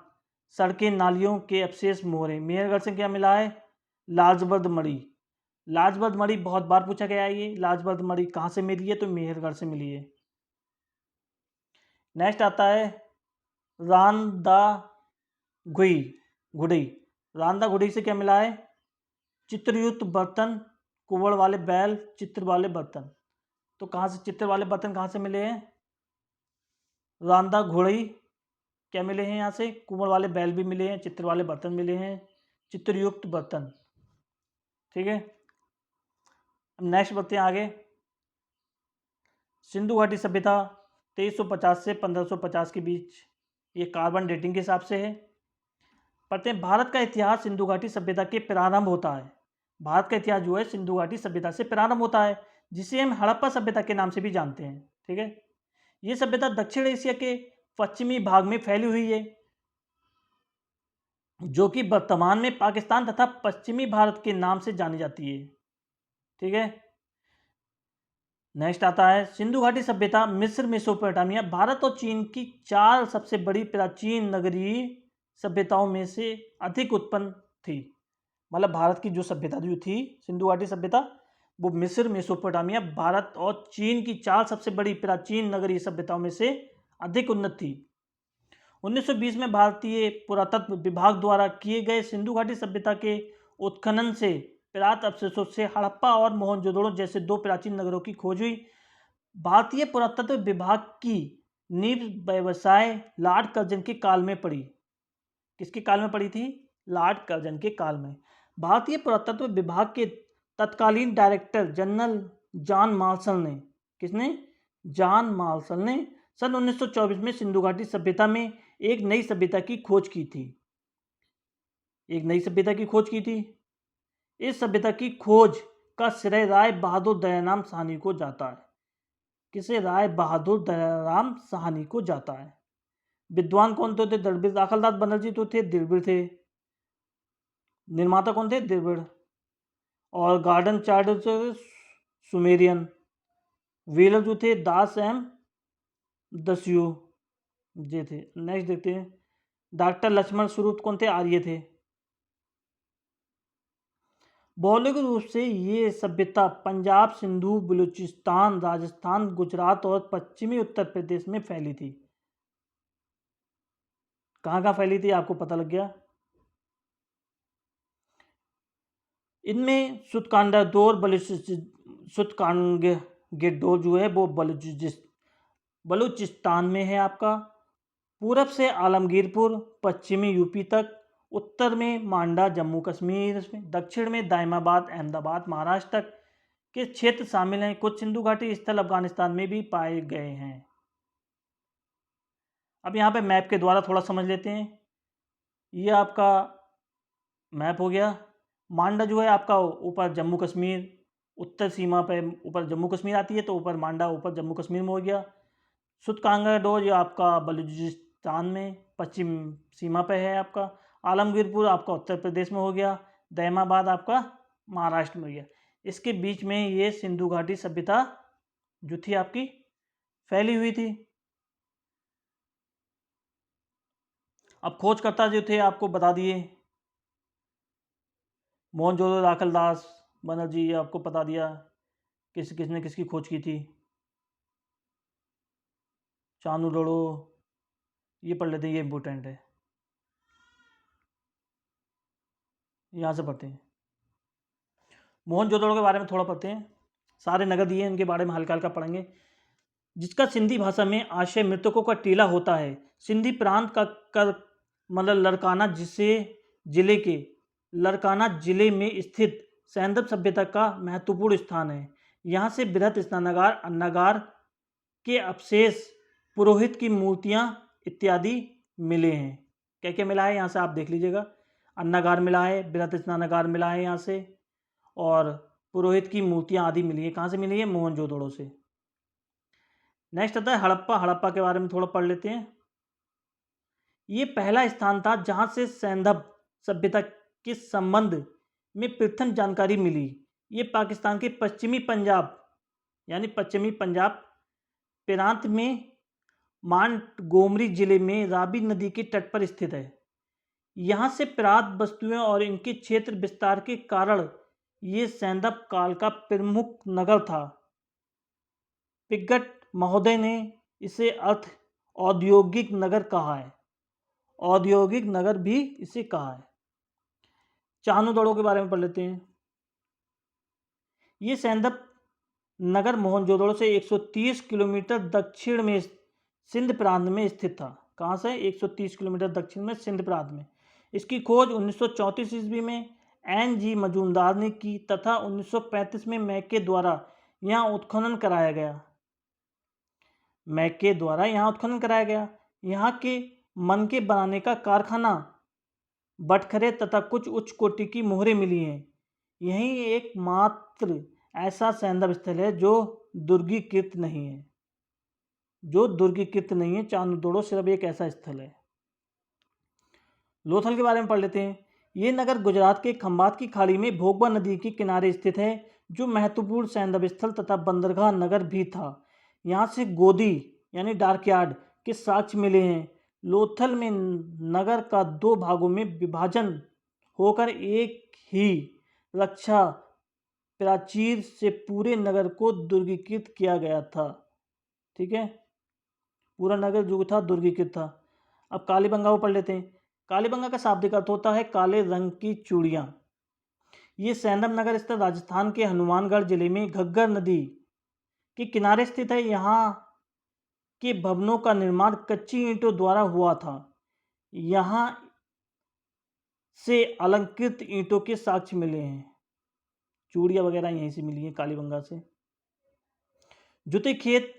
Speaker 1: सड़कें, नालियों के अवशेष, मोहरे। मेहरगढ़ से क्या मिला है? लाजबर्द मणि। लाजबर्द मणि बहुत बार पूछा गया है। ये लाजबर्द मणि कहाँ से मिली है? तो मेहरगढ़ से मिली है। नेक्स्ट आता है रांदा घुई घुड़ी। रांदा घुड़ी से क्या मिला है? चित्रयुक्त बर्तन, कुवड़ वाले बैल, चित्र वाले बर्तन। तो कहाँ से चित्र वाले बर्तन कहाँ से मिले हैं? रांदा घोड़ी क्या मिले हैं? यहाँ से कुंवर वाले बैल भी मिले हैं, चित्र वाले बर्तन मिले हैं, चित्रयुक्त बर्तन। ठीक है, अब नेक्स्ट बढ़ते हैं आगे। सिंधु घाटी सभ्यता 2350 से 1550 के बीच, ये कार्बन डेटिंग के हिसाब से है। पढ़ते हैं भारत का इतिहास सिंधु घाटी सभ्यता के प्रारंभ होता है। भारत का इतिहास जो है सिंधु घाटी सभ्यता से प्रारंभ होता है, जिसे हम हड़प्पा सभ्यता के नाम से भी जानते हैं। ठीक है, ये सभ्यता दक्षिण एशिया के पश्चिमी भाग में फैली हुई है, जो कि वर्तमान में पाकिस्तान तथा पश्चिमी भारत के नाम से जानी जाती है। ठीक है, नेक्स्ट आता है सिंधु घाटी सभ्यता मिस्र, मेसोपोटामिया, भारत और चीन की 4 सबसे बड़ी प्राचीन नगरीय सभ्यताओं में से अधिक उत्पन्न थी। मतलब भारत की जो सभ्यता जो थी सिंधु घाटी सभ्यता, वो मिस्र, मेसोपोटामिया, भारत और चीन की 4 सबसे बड़ी प्राचीन नगरीय सभ्यताओं में से अधिक उन्नत थी। 1920 में भारतीय पुरातत्व विभाग द्वारा किए गए सिंधु घाटी सभ्यता के उत्खनन से प्राप्त अवशेषों से हड़प्पा और मोहनजोदड़ो जैसे 2 प्राचीन नगरों की खोज हुई। भारतीय पुरातत्व विभाग की नींव व्यवसाय लॉर्ड कर्जन के काल में पड़ी। किसके काल में पड़ी थी? लॉर्ड कर्जन के काल में। भारतीय पुरातत्व विभाग के तत्कालीन डायरेक्टर जनरल जॉन मार्शल ने, किसने? जॉन मार्शल ने सन 1924 में सिंधु घाटी सभ्यता में एक नई सभ्यता की खोज की थी। एक नई सभ्यता की खोज की थी। इस सभ्यता की खोज का श्रेय राय बहादुर दयाराम साहनी को जाता है। किसे? राय बहादुर दयाराम साहनी को जाता है। विद्वान कौन तो थे? दृढ़ दाखलदास बनर्जी तो थे, दृढ़ थे। निर्माता कौन थे? द्रविड़। और गार्डन चार्ट सुमेरियन। व्हीलर जो थे दास एम दस्यु जे थे। नेक्स्ट देखते हैं, डॉक्टर लक्ष्मण स्वरूप कौन थे? आर्य थे। भौगोलिक रूप से ये सभ्यता पंजाब, सिंधु, बलूचिस्तान, राजस्थान, गुजरात और पश्चिमी उत्तर प्रदेश में फैली थी। कहाँ कहाँ फैली थी आपको पता लग गया। इनमें सुतकांडादोर सुतकांगेडोर जो है वो बलूचिस्तान में है आपका। पूरब से आलमगीरपुर, पश्चिमी यूपी तक, उत्तर में मांडा जम्मू कश्मीर, दक्षिण में दाइमाबाद अहमदाबाद महाराष्ट्र तक के क्षेत्र शामिल हैं। कुछ सिंधु घाटी स्थल अफगानिस्तान में भी पाए गए हैं। अब यहाँ पे मैप के द्वारा थोड़ा समझ लेते हैं। ये आपका मैप हो गया। मांडा जो है आपका ऊपर जम्मू कश्मीर, उत्तर सीमा पे ऊपर जम्मू कश्मीर आती है तो ऊपर मांडा ऊपर जम्मू कश्मीर में हो गया। सुतकांगडोर ये आपका बलूचिस्तान में पश्चिम सीमा पे है आपका। आलमगीरपुर आपका उत्तर प्रदेश में हो गया। दैमाबाद आपका महाराष्ट्र में हो गया। इसके बीच में ये सिंधु घाटी सभ्यता जो थी आपकी फैली हुई थी। अब खोजकर्ता जो थे आपको बता दिए, मोहनजोदड़ो राखलदास बनर्जी, ये आपको बता दिया किसने किसकी खोज की थी। चानूरड़ो ये पढ़ लेते हैं, ये इंपॉर्टेंट है, यहाँ से पढ़ते हैं। मोहनजोदड़ो के बारे में थोड़ा पढ़ते हैं। सारे नगर दिए हैं, इनके बारे में हल्का हल्का पढ़ेंगे। जिसका सिंधी भाषा में आशय मृतकों का टीला होता है। सिंधी प्रांत का कर मतलब लड़काना जिले में स्थित सैंधव सभ्यता का महत्वपूर्ण स्थान है। यहाँ से बृहत स्नानागार, अन्नागार के अवशेष, पुरोहित की मूर्तियाँ इत्यादि मिले हैं। क्या क्या मिला है यहाँ से आप देख लीजिएगा। अन्नागार मिला है, बृहत स्नानागार मिला है यहाँ से, और पुरोहित की मूर्तियाँ आदि मिली है। कहाँ से मिली है? मोहनजोदड़ो से। नेक्स्ट आता है हड़प्पा। हड़प्पा के बारे में थोड़ा पढ़ लेते हैं। ये पहला स्थान था जहाँ से सैंधव सभ्यता के संबंध में प्रथम जानकारी मिली। ये पाकिस्तान के पश्चिमी पंजाब प्रांत में मांटगोमरी जिले में रावी नदी के तट पर स्थित है। यहाँ से प्राप्त वस्तुएं और इनके क्षेत्र विस्तार के कारण ये सैंधव काल का प्रमुख नगर था। पिगट महोदय ने इसे औद्योगिक नगर कहा है। औद्योगिक नगर भी इसे कहा है। चानूदड़ो के बारे में पढ़ लेते हैं। ये सैंधव नगर मोहनजोदड़ो से 130 किलोमीटर दक्षिण में सिंध प्रांत में स्थित था। कहाँ से? 130 किलोमीटर दक्षिण में सिंध प्रांत में। इसकी खोज 1934 ईस्वी में N.G. मजूमदार ने की तथा 1935 में मैके द्वारा यहाँ उत्खनन कराया गया। यहाँ के मनके बनाने का कारखाना, बटखरे तथा कुछ उच्च कोटि की मोहरें मिली हैं। यही एकमात्र ऐसा सैंधव स्थल है जो दुर्गीकृत नहीं है। चानूदड़ो सिर्फ एक ऐसा स्थल है। लोथल के बारे में पढ़ लेते हैं। ये नगर गुजरात के खंभात की खाड़ी में भोगवा नदी के किनारे स्थित है, जो महत्वपूर्ण सैंधव स्थल तथा बंदरगाह नगर भी था। यहाँ से गोदी यानी डाकयार्ड के साक्ष्य मिले हैं। लोथल में नगर का 2 भागों में विभाजन होकर एक ही रक्षा प्राचीर से पूरे नगर को दुर्गीकृत किया गया था। ठीक है, पूरा नगर जो था दुर्गीकृत था। अब कालीबंगा को पढ़ लेते हैं। कालीबंगा का शाब्दिक अर्थ होता है काले रंग की चूड़ियाँ। ये सैंधव नगर स्थित राजस्थान के हनुमानगढ़ जिले में घग्गर नदी के किनारे स्थित है। यहाँ के भवनों का निर्माण कच्ची ईंटों द्वारा हुआ था। यहाँ से अलंकृत ईंटों के साक्ष्य मिले हैं। चूड़ियाँ वगैरह यहीं से मिली है कालीबंगा से। जुते खेत,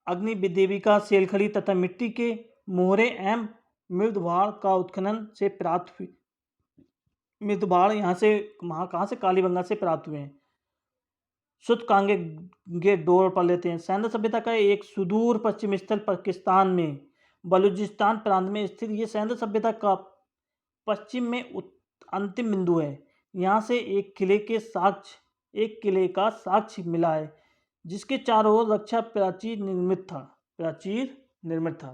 Speaker 1: अग्नि देविका, सेलखड़ी तथा मिट्टी के मोहरे एवं मृदभाड़ का उत्खनन से प्राप्त हुई। मृदभाड़ यहाँ से कहाँ से? कालीबंगा से प्राप्त हुए हैं। सुतकांगेडोर पढ़ लेते हैं। सैंधव सभ्यता का एक सुदूर पश्चिम स्थल पाकिस्तान में बलूचिस्तान प्रांत में स्थित ये सैंधव सभ्यता का पश्चिम में अंतिम बिंदु है। यहाँ से एक किले का साक्ष्य मिला है जिसके चारों ओर रक्षा प्राचीर निर्मित था।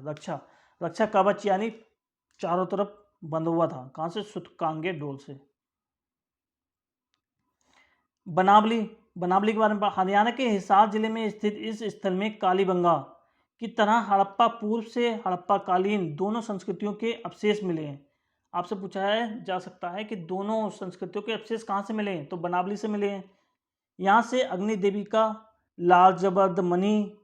Speaker 1: रक्षा कवच यानी चारों तरफ बंद हुआ था। कहाँ से? सूतकांगे डोल से। बनावली के बारे में, हरियाणा के हिसार जिले में स्थित इस स्थल में कालीबंगा की तरह हड़प्पा पूर्व से हड़प्पा कालीन दोनों संस्कृतियों के अवशेष मिले हैं। आपसे पूछा जा सकता है कि दोनों संस्कृतियों के अवशेष कहाँ से मिले हैं, तो बनावली से मिले हैं। यहाँ से अग्नि देवी का लाजबर्द मणि,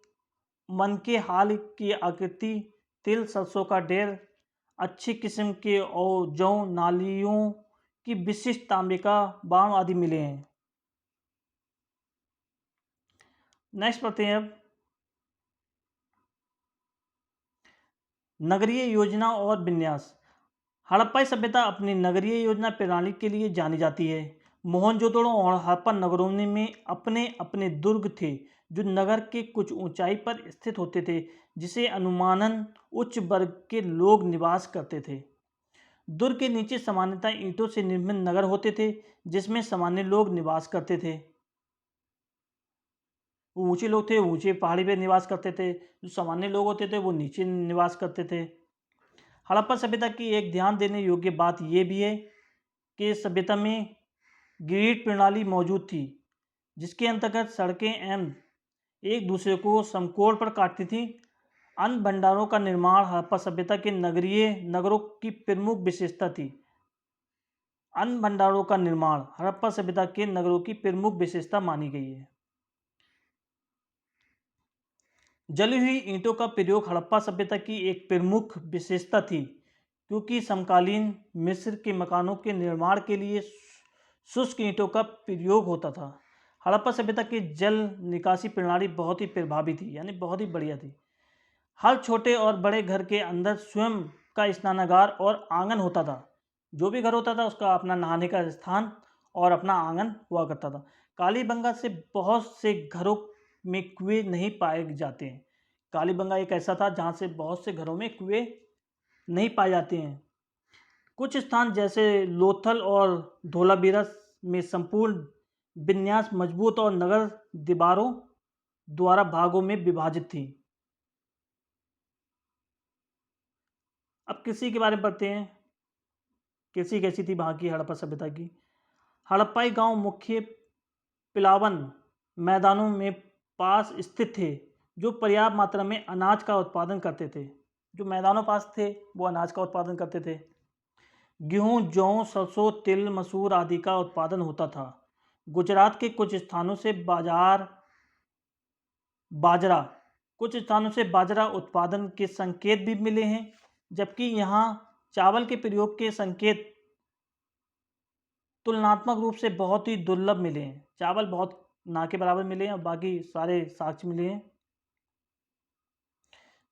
Speaker 1: मन के हाल की आकृति, तिल सरसों का ढेर, अच्छी किस्म के और जौ नालियों की विशिष्ट तांबे का बाण आदि मिले हैं। नेक्स्ट पढ़ते हैं अब नगरीय योजना और विन्यास। हड़प्पाई सभ्यता अपनी नगरीय योजना प्रणाली के लिए जानी जाती है। मोहनजोदड़ो और हड़प्पा नगरों में अपने अपने दुर्ग थे जो नगर के कुछ ऊंचाई पर स्थित होते थे, जिसे अनुमानन उच्च वर्ग के लोग निवास करते थे। दुर्ग के नीचे सामान्यतः ईंटों से निर्मित नगर होते थे जिसमें सामान्य लोग निवास करते थे। ऊंचे लोग थे ऊंचे पहाड़ी पे निवास करते थे, जो सामान्य लोग होते थे वो नीचे निवास करते थे। हड़प्पा सभ्यता की एक ध्यान देने योग्य बात यह भी है कि सभ्यता में ग्रिड प्रणाली मौजूद थी जिसके अंतर्गत सड़कें एवं एक दूसरे को समकोण पर काटती थी। अन्न भंडारों का निर्माण हड़प्पा सभ्यता के नगरों की प्रमुख विशेषता थी। अन्न भंडारों का निर्माण हड़प्पा सभ्यता के नगरों की प्रमुख विशेषता मानी गई है। जली हुई ईंटों का प्रयोग हड़प्पा सभ्यता की एक प्रमुख विशेषता थी, क्योंकि समकालीन मिस्र के मकानों के निर्माण के लिए शुष्क ईंटों का प्रयोग होता था। हड़प्पा सभ्यता की जल निकासी प्रणाली बहुत ही प्रभावी थी, यानी बहुत ही बढ़िया थी। हर छोटे और बड़े घर के अंदर स्वयं का स्नानागार और आंगन होता था। जो भी घर होता था उसका अपना नहाने का स्थान और अपना आंगन हुआ करता था। कालीबंगा से बहुत से घरों में कुएं नहीं पाए जाते हैं। कालीबंगा एक ऐसा था जहाँ से बहुत से घरों में कुएं नहीं पाए जाते हैं। कुछ स्थान जैसे लोथल और धोलावीरा में संपूर्ण विन्यास मजबूत और नगर दीवारों द्वारा भागों में विभाजित थी। अब कृषि के बारे में पढ़ते हैं। कृषि कैसी थी वहाँ की हड़प्पा सभ्यता की? हड़प्पाई गांव मुख्य पिलावन मैदानों में पास स्थित थे जो पर्याप्त मात्रा में अनाज का उत्पादन करते थे। जो मैदानों पास थे वो अनाज का उत्पादन करते थे। गेहूं, जौ, सरसों, तिल, मसूर आदि का उत्पादन होता था। गुजरात के कुछ स्थानों से बाजरा उत्पादन के संकेत भी मिले हैं, जबकि यहाँ चावल के प्रयोग के संकेत तुलनात्मक रूप से बहुत ही दुर्लभ मिले हैं। चावल बहुत ना के बराबर मिले हैं और बाकी सारे साक्ष्य मिले हैं।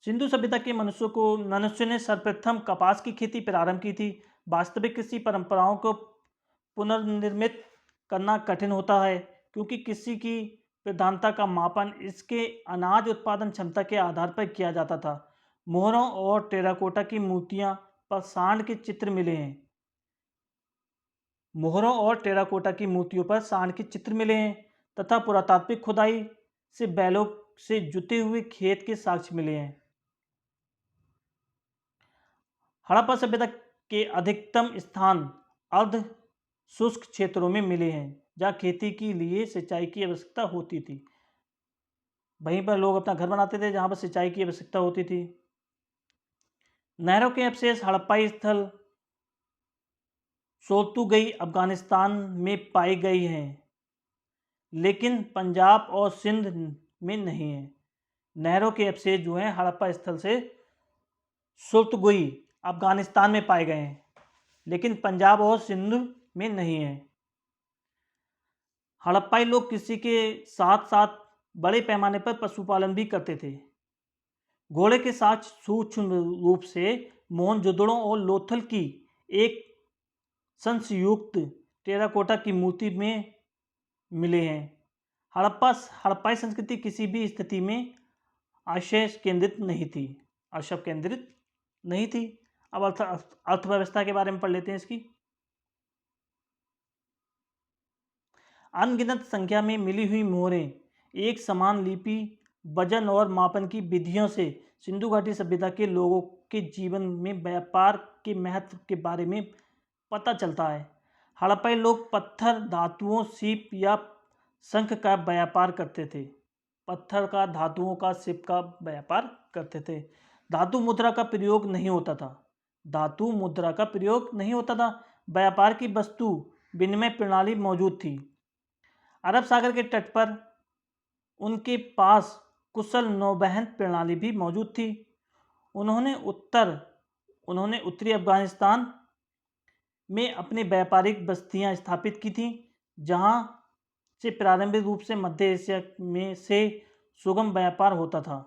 Speaker 1: सिंधु सभ्यता के मनुष्य ने सर्वप्रथम कपास की खेती प्रारंभ की थी। वास्तविक कृषि परंपराओं को पुनर्निर्मित करना कठिन होता है, क्योंकि कृषि की प्रधानता का मापन इसके अनाज उत्पादन क्षमता के आधार पर किया जाता था। मोहरों और टेराकोटा की मूर्तियां पर सांड के चित्र मिले हैं। मोहरों और टेराकोटा की मूर्तियों पर सांड के चित्र मिले हैं तथा पुरातात्विक खुदाई से बैलों से जुते हुए खेत के साक्ष्य मिले हैं। हड़प्पा सभ्यता के अधिकतम स्थान अर्ध शुष्क क्षेत्रों में मिले हैं जहाँ खेती के लिए सिंचाई की आवश्यकता होती थी। वहीं पर लोग अपना घर बनाते थे जहाँ पर सिंचाई की आवश्यकता होती थी। नहरों के अवशेष हड़प्पाई स्थल सोतुगई अफगानिस्तान में पाई गई हैं, लेकिन पंजाब और सिंध में नहीं है। नहरों के अवशेष जो हैं हड़प्पा स्थल से सुरतगुई अफगानिस्तान में पाए गए हैं, लेकिन पंजाब और सिंध में नहीं है। हड़प्पाई लोग कृषि के साथ साथ बड़े पैमाने पर पशुपालन भी करते थे। घोड़े के साथ सूक्ष्म रूप से मोहनजोदड़ो और लोथल की एक संयुक्त टेराकोटा की मूर्ति में मिले हैं। हड़प्पाई संस्कृति किसी भी स्थिति में आशय केंद्रित नहीं थी। अब अर्थव्यवस्था के बारे में पढ़ लेते हैं इसकी। अनगिनत संख्या में मिली हुई मोहरें, एक समान लिपि, वजन और मापन की विधियों से सिंधु घाटी सभ्यता के लोगों के जीवन में व्यापार के महत्व के बारे में पता चलता है। हड़प्पाई लोग पत्थर, धातुओं, सीप या शंख का व्यापार करते थे। पत्थर का, धातुओं का, सीप का व्यापार करते थे। धातु मुद्रा का प्रयोग नहीं होता था। धातु मुद्रा का प्रयोग नहीं होता था। व्यापार की वस्तु विनिमय प्रणाली मौजूद थी। अरब सागर के तट पर उनके पास कुशल नौवहन प्रणाली भी मौजूद थी। उन्होंने उत्तरी अफगानिस्तान में अपनी व्यापारिक बस्तियां स्थापित की थीं, जहां से प्रारंभिक रूप से मध्य एशिया में से सुगम व्यापार होता था।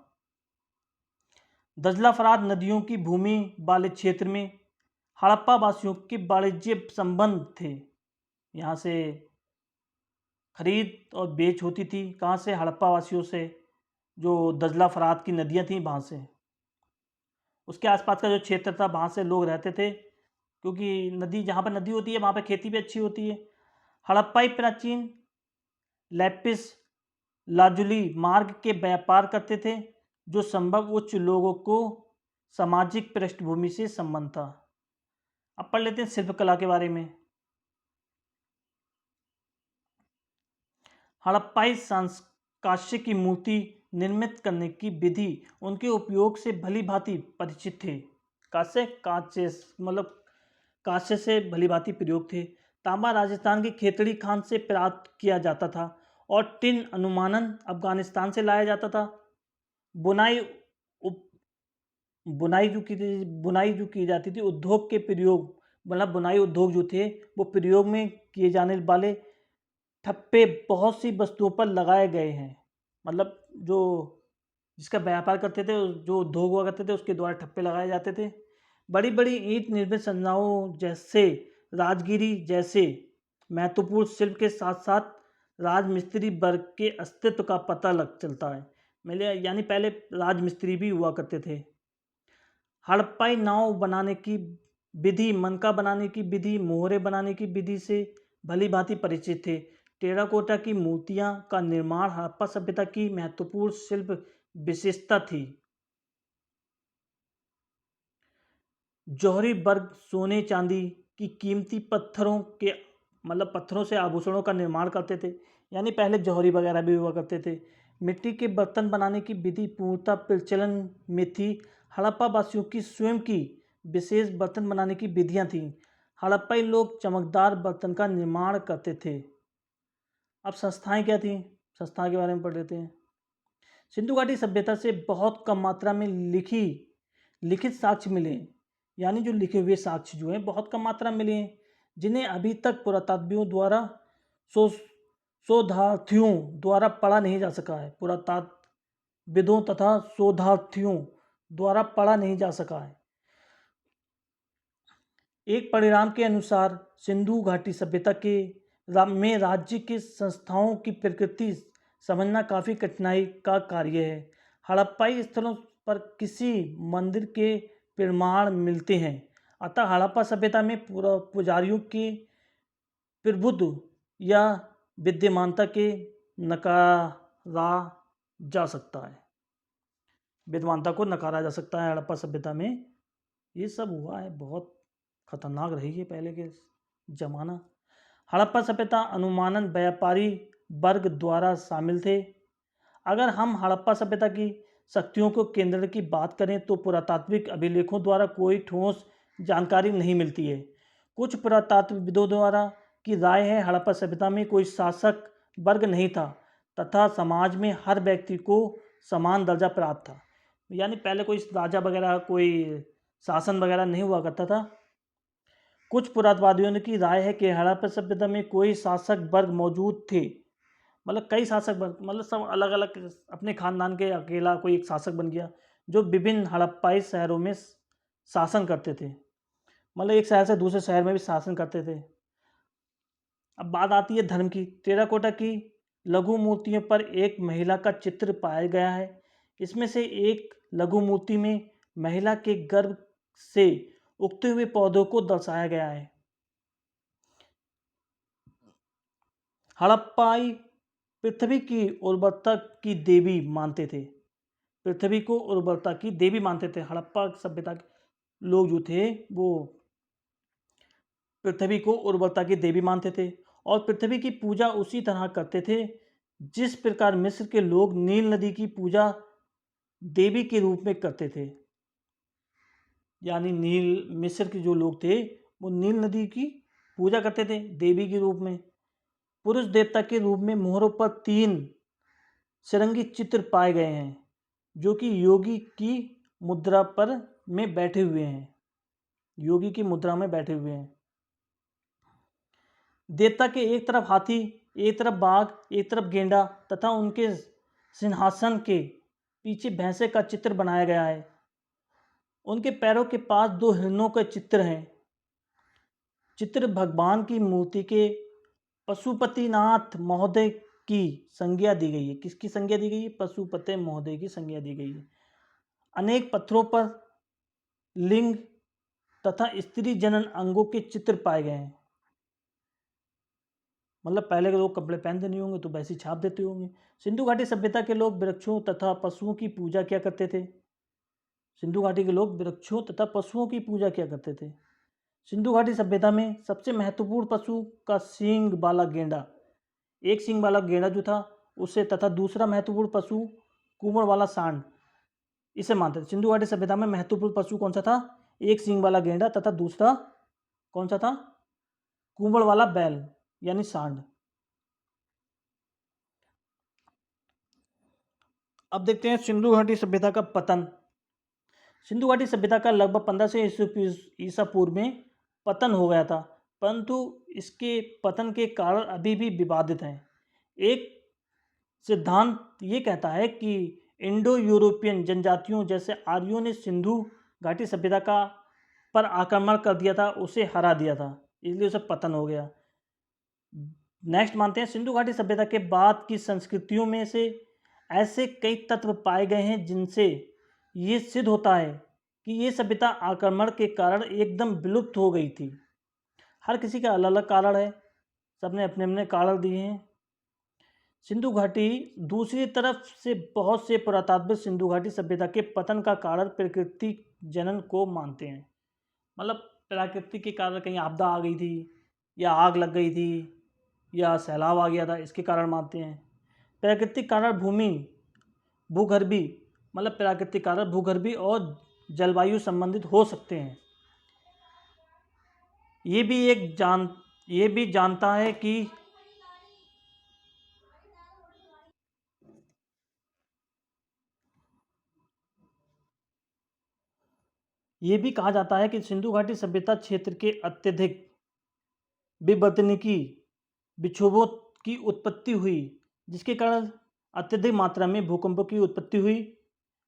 Speaker 1: दजला फरात नदियों की भूमि वाले क्षेत्र में हड़प्पा वासियों के वाणिज्य संबंध थे। यहाँ से खरीद और बेच होती थी। कहाँ से? हड़प्पा वासियों से, जो दजला फरात की नदियाँ थीं वहाँ से। उसके आसपास का जो क्षेत्र था वहाँ से लोग रहते थे, क्योंकि नदी, जहाँ पर नदी होती है वहाँ पर खेती भी अच्छी होती है। हड़प्पाई प्राचीन लैपिस लाजुली मार्ग के व्यापार करते थे, जो संभव उच्च लोगों को सामाजिक पृष्ठभूमि से संबंध था। अब पढ़ लेते हैं शिल्पकला के बारे में। हड़प्पाई कांस्य की मूर्ति निर्मित करने की विधि उनके उपयोग से भली भांति परिचित थे। कांस्य मतलब कांस्य से भली भांति प्रयोग थे। तांबा राजस्थान की खेतड़ी खान से प्राप्त किया जाता था और टिन अनुमानन अफगानिस्तान से लाया जाता था। बुनाई बुनाई जो की जाती थी, उद्योग के प्रयोग, मतलब बुनाई उद्योग जो थे वो प्रयोग में किए जाने वाले ठप्पे बहुत सी वस्तुओं पर लगाए गए हैं। मतलब जो जिसका व्यापार करते थे, जो उद्योग हुआ करते थे, उसके द्वारा ठप्पे लगाए जाते थे। बड़ी बड़ी ईंट निर्मित संरचनाओं जैसे राजगिरी जैसे महत्वपूर्ण शिल्प के साथ साथ राजमिस्त्री वर्ग के अस्तित्व का पता चलता है। यानी पहले राजमिस्त्री भी हुआ करते थे। हड़प्पाई नाव बनाने की विधि, मनका बनाने की विधि, मोहरे बनाने की विधि से भली भांति परिचित थे। टेराकोटा की मूर्तियां का निर्माण हड़प्पा सभ्यता की महत्वपूर्ण शिल्प विशेषता थी। जौहरी वर्ग सोने चांदी की कीमती पत्थरों से आभूषणों का निर्माण करते थे। यानी पहले जौहरी वगैरह भी हुआ करते थे। मिट्टी के बर्तन बनाने की विधि पूर्णतः प्रचलन में थी। हड़प्पा वासियों की स्वयं की विशेष बर्तन बनाने की विधियां थीं। हड़प्पाई लोग चमकदार बर्तन का निर्माण करते थे। अब संस्थाएं क्या थीं? संस्थाओं के बारे में पढ़ लेते हैं। सिंधु घाटी सभ्यता से बहुत कम मात्रा में लिखित साक्ष्य मिले। यानी जो लिखे हुए साक्ष्य जो हैं बहुत कम मात्रा में मिले हैं, जिन्हें अभी तक पुरातात्वियों द्वारा शोधार्थियों द्वारा पढ़ा नहीं जा सका है। पुरातात्विदों तथा शोधार्थियों द्वारा पढ़ा नहीं जा सका है। एक परिणाम के अनुसार सिंधु घाटी सभ्यता में राज्य के संस्थाओं की प्रकृति समझना काफ़ी कठिनाई का कार्य है। हड़प्पाई स्थलों पर किसी मंदिर के प्रमाण मिलते हैं, अतः हड़प्पा सभ्यता में पुजारियों के प्रभुत्व या विद्यमानता के नकारा जा सकता है। विद्वानता को नकारा जा सकता है हड़प्पा सभ्यता में। ये सब हुआ है, बहुत खतरनाक रही है पहले के जमाना। हड़प्पा सभ्यता अनुमानन व्यापारी वर्ग द्वारा शामिल थे। अगर हम हड़प्पा सभ्यता की शक्तियों को केंद्र की बात करें तो पुरातात्विक अभिलेखों द्वारा कोई ठोस जानकारी नहीं मिलती है। कुछ पुरातात्विदों द्वारा की राय है हड़प्पा सभ्यता में कोई शासक वर्ग नहीं था तथा समाज में हर व्यक्ति को समान दर्जा प्राप्त था। यानी पहले कोई राजा वगैरह, कोई शासन वगैरह नहीं हुआ करता था। कुछ पुरातत्ववादियों की राय है कि हड़प्पा सभ्यता में कोई शासक वर्ग मौजूद थे। मतलब कई शासक वर्ग, मतलब सब अलग अलग अपने खानदान के अकेला कोई एक शासक बन गया, जो विभिन्न हड़प्पाई शहरों में शासन करते थे। मतलब एक शहर से दूसरे शहर में भी शासन करते थे। अब बात आती है धर्म की। टेराकोटा की लघु मूर्तियों पर एक महिला का चित्र पाया गया है। इसमें से एक लघु मूर्ति में महिला के गर्भ से उगते हुए पौधों को दर्शाया गया है। हड़प्पाई पृथ्वी की उर्वरता की देवी मानते थे। पृथ्वी को उर्वरता की देवी मानते थे। हड़प्पा सभ्यता के लोग जो थे वो पृथ्वी को उर्वरता की देवी मानते थे और पृथ्वी की पूजा उसी तरह करते थे जिस प्रकार मिस्र के लोग नील नदी की पूजा देवी के रूप में करते थे। यानी नील मिस्र के जो लोग थे वो नील नदी की पूजा करते थे देवी के रूप में। पुरुष देवता के रूप में मोहरों पर 3 सिरंगी चित्र पाए गए हैं जो कि योगी की मुद्रा पर में बैठे हुए हैं। योगी की मुद्रा में बैठे हुए हैं। देवता के एक तरफ हाथी, एक तरफ बाघ, एक तरफ गेंडा तथा उनके सिंहासन के पीछे भैंसे का चित्र बनाया गया है। उनके पैरों के पास 2 हिरणों के चित्र हैं। चित्र भगवान की मूर्ति के पशुपतिनाथ महोदय की संज्ञा दी गई है। किसकी संज्ञा दी गई है? पशुपति महोदय की संज्ञा दी गई है। अनेक पत्थरों पर लिंग तथा स्त्री जनन अंगों के चित्र पाए गए हैं। मतलब पहले के लोग कपड़े पहनते नहीं होंगे तो वैसी छाप देते होंगे। सिंधु घाटी सभ्यता के लोग वृक्षों तथा पशुओं की पूजा क्या करते थे? सिंधु घाटी के लोग वृक्षों तथा पशुओं की पूजा क्या करते थे? सिंधु घाटी सभ्यता में सबसे महत्वपूर्ण पशु का सींग वाला गेंडा, एक सींग वाला गेंडा जो था उसे, तथा दूसरा महत्वपूर्ण पशु कुमड़ वाला सांड, इसे मानते थे। सिंधु घाटी सभ्यता में महत्वपूर्ण पशु कौन सा था? एक सींग वाला गेंडा तथा दूसरा कौन सा था? कुमड़ वाला बैल यानी सांड। अब देखते हैं सिंधु घाटी सभ्यता का पतन। सिंधु घाटी सभ्यता का लगभग 1500 ईसा पूर्व में पतन हो गया था, परंतु इसके पतन के कारण अभी भी विवादित हैं। एक सिद्धांत ये कहता है कि इंडो यूरोपियन जनजातियों जैसे आर्यों ने सिंधु घाटी सभ्यता का पर आक्रमण कर दिया था, उसे हरा दिया था, इसलिए उसे पतन हो गया। नेक्स्ट मानते हैं सिंधु घाटी सभ्यता के बाद की संस्कृतियों में से ऐसे कई तत्व पाए गए हैं जिनसे ये सिद्ध होता है कि ये सभ्यता आक्रमण के कारण एकदम विलुप्त हो गई थी। हर किसी का अलग अलग कारण है, सबने अपने अपने कारण दिए हैं। सिंधु घाटी दूसरी तरफ से बहुत से पुरातात्विक सिंधु घाटी सभ्यता के पतन का कारण प्राकृतिक जनन को मानते हैं। मतलब प्राकृतिक के कारण कहीं आपदा आ गई थी या आग लग गई थी या सैलाब आ गया था, इसके कारण मानते हैं। प्राकृतिक कारण भूगर्भी, मतलब प्राकृतिक कारण भूगर्भी और जलवायु संबंधित हो सकते हैं। ये भी जानता है कि ये भी कहा जाता है कि सिंधु घाटी सभ्यता क्षेत्र के अत्यधिक विवर्तनिकी विक्षोभों की उत्पत्ति हुई, जिसके कारण अत्यधिक मात्रा में भूकंपों की उत्पत्ति हुई।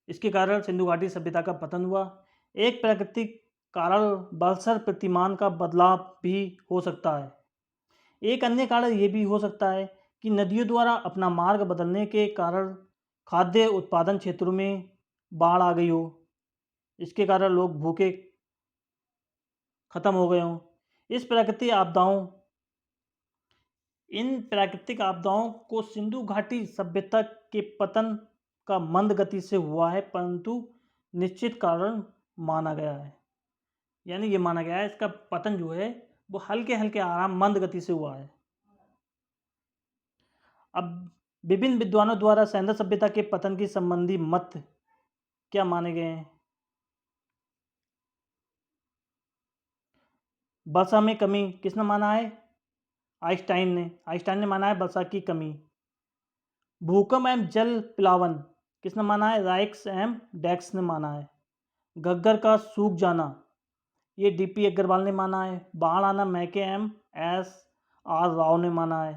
Speaker 1: इसके कारण सिंधु घाटी सभ्यता का पतन हुआ। एक प्राकृतिक कारण बलसर प्रतिमान का बदलाव भी हो सकता है। एक अन्य कारण ये भी हो सकता है कि नदियों द्वारा अपना मार्ग बदलने के कारण खाद्य उत्पादन क्षेत्रों में बाढ़ आ गई हो, इसके कारण लोग भूखे खत्म हो गए हों। इन प्राकृतिक आपदाओं को सिंधु घाटी सभ्यता के पतन का मंद गति से हुआ है, परंतु निश्चित कारण माना गया है। यानी ये माना गया है इसका पतन जो है वो हल्के हल्के आराम मंद गति से हुआ है। अब विभिन्न विद्वानों द्वारा सैंधव सभ्यता के पतन की संबंधी मत क्या माने गए हैं? वर्षा में कमी किसने माना है? आइंस्टाइन ने माना है वर्षा की कमी। भूकंप एवं जल प्लावन किसने माना है? राइक्स एवं डेक्स ने माना है। घग्गर का सूख जाना ये डीपी अग्रवाल ने माना है। बाढ़ आना मैके एम एस आर राव ने माना है।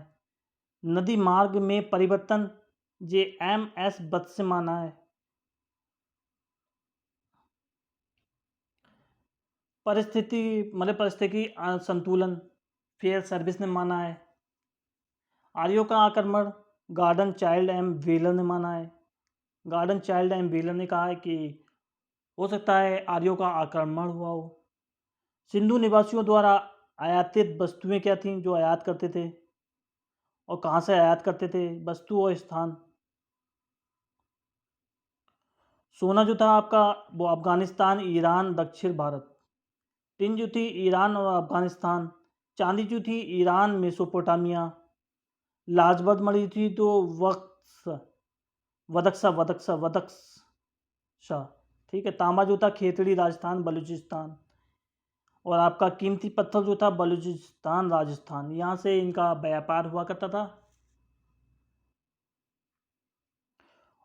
Speaker 1: नदी मार्ग में परिवर्तन जे एम एस बत्स से माना है। परिस्थिति संतुलन फेयर सर्विस ने माना है। आर्यों का आक्रमण गार्डन चाइल्ड एम व्हीलर ने माना है। गार्डन चाइल्ड एम व्हीलर ने कहा है कि हो सकता है आर्यों का आक्रमण हुआ हो। सिंधु निवासियों द्वारा आयातित वस्तुएं क्या थीं जो आयात करते थे? और कहाँ से आयात करते थे? वस्तु और स्थान। सोना जो था आपका वो अफ़गानिस्तान, ईरान, दक्षिण भारत। टिन जो थी ईरान और अफ़गानिस्तान। चाँदी जो थी ईरान, मेसोपोटामिया। लाजवद मणि थी तो वक्स वदक्सा, ठीक है। तांबा जो था खेतड़ी, राजस्थान, बलूचिस्तान। और आपका कीमती पत्थर जो था बलूचिस्तान, राजस्थान। यहाँ से इनका व्यापार हुआ करता था।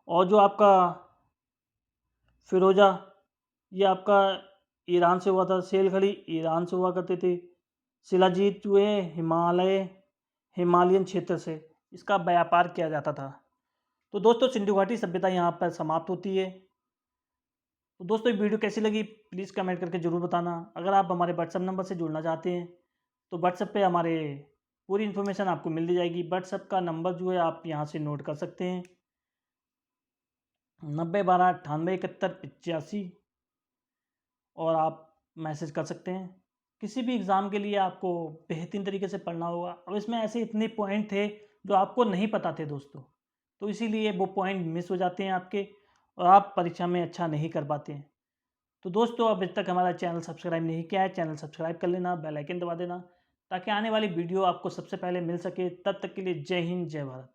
Speaker 1: और जो आपका फिरोजा, ये आपका ईरान से हुआ था। सेलखड़ी ईरान से हुआ करते थे। शिलाजीत जो है हिमालयन क्षेत्र से इसका व्यापार किया जाता था। तो दोस्तों सिंधु घाटी सभ्यता यहाँ पर समाप्त होती है। तो दोस्तों ये वीडियो कैसी लगी प्लीज़ कमेंट करके ज़रूर बताना। अगर आप हमारे व्हाट्सएप नंबर से जुड़ना चाहते हैं तो व्हाट्सएप पे हमारे पूरी इन्फॉर्मेशन आपको मिल जाएगी। व्हाट्सएप का नंबर जो है आप यहाँ से नोट कर सकते हैं, 9012987185। और आप मैसेज कर सकते हैं। किसी भी एग्ज़ाम के लिए आपको बेहतरीन तरीके से पढ़ना होगा। अब इसमें ऐसे इतने पॉइंट थे जो आपको नहीं पता थे दोस्तों, तो इसीलिए वो पॉइंट मिस हो जाते हैं आपके और आप परीक्षा में अच्छा नहीं कर पाते हैं। तो दोस्तों अब तक हमारा चैनल सब्सक्राइब नहीं किया है, चैनल सब्सक्राइब कर लेना, बेल आइकन दबा देना ताकि आने वाली वीडियो आपको सबसे पहले मिल सके। तब तक के लिए जय हिंद, जय भारत।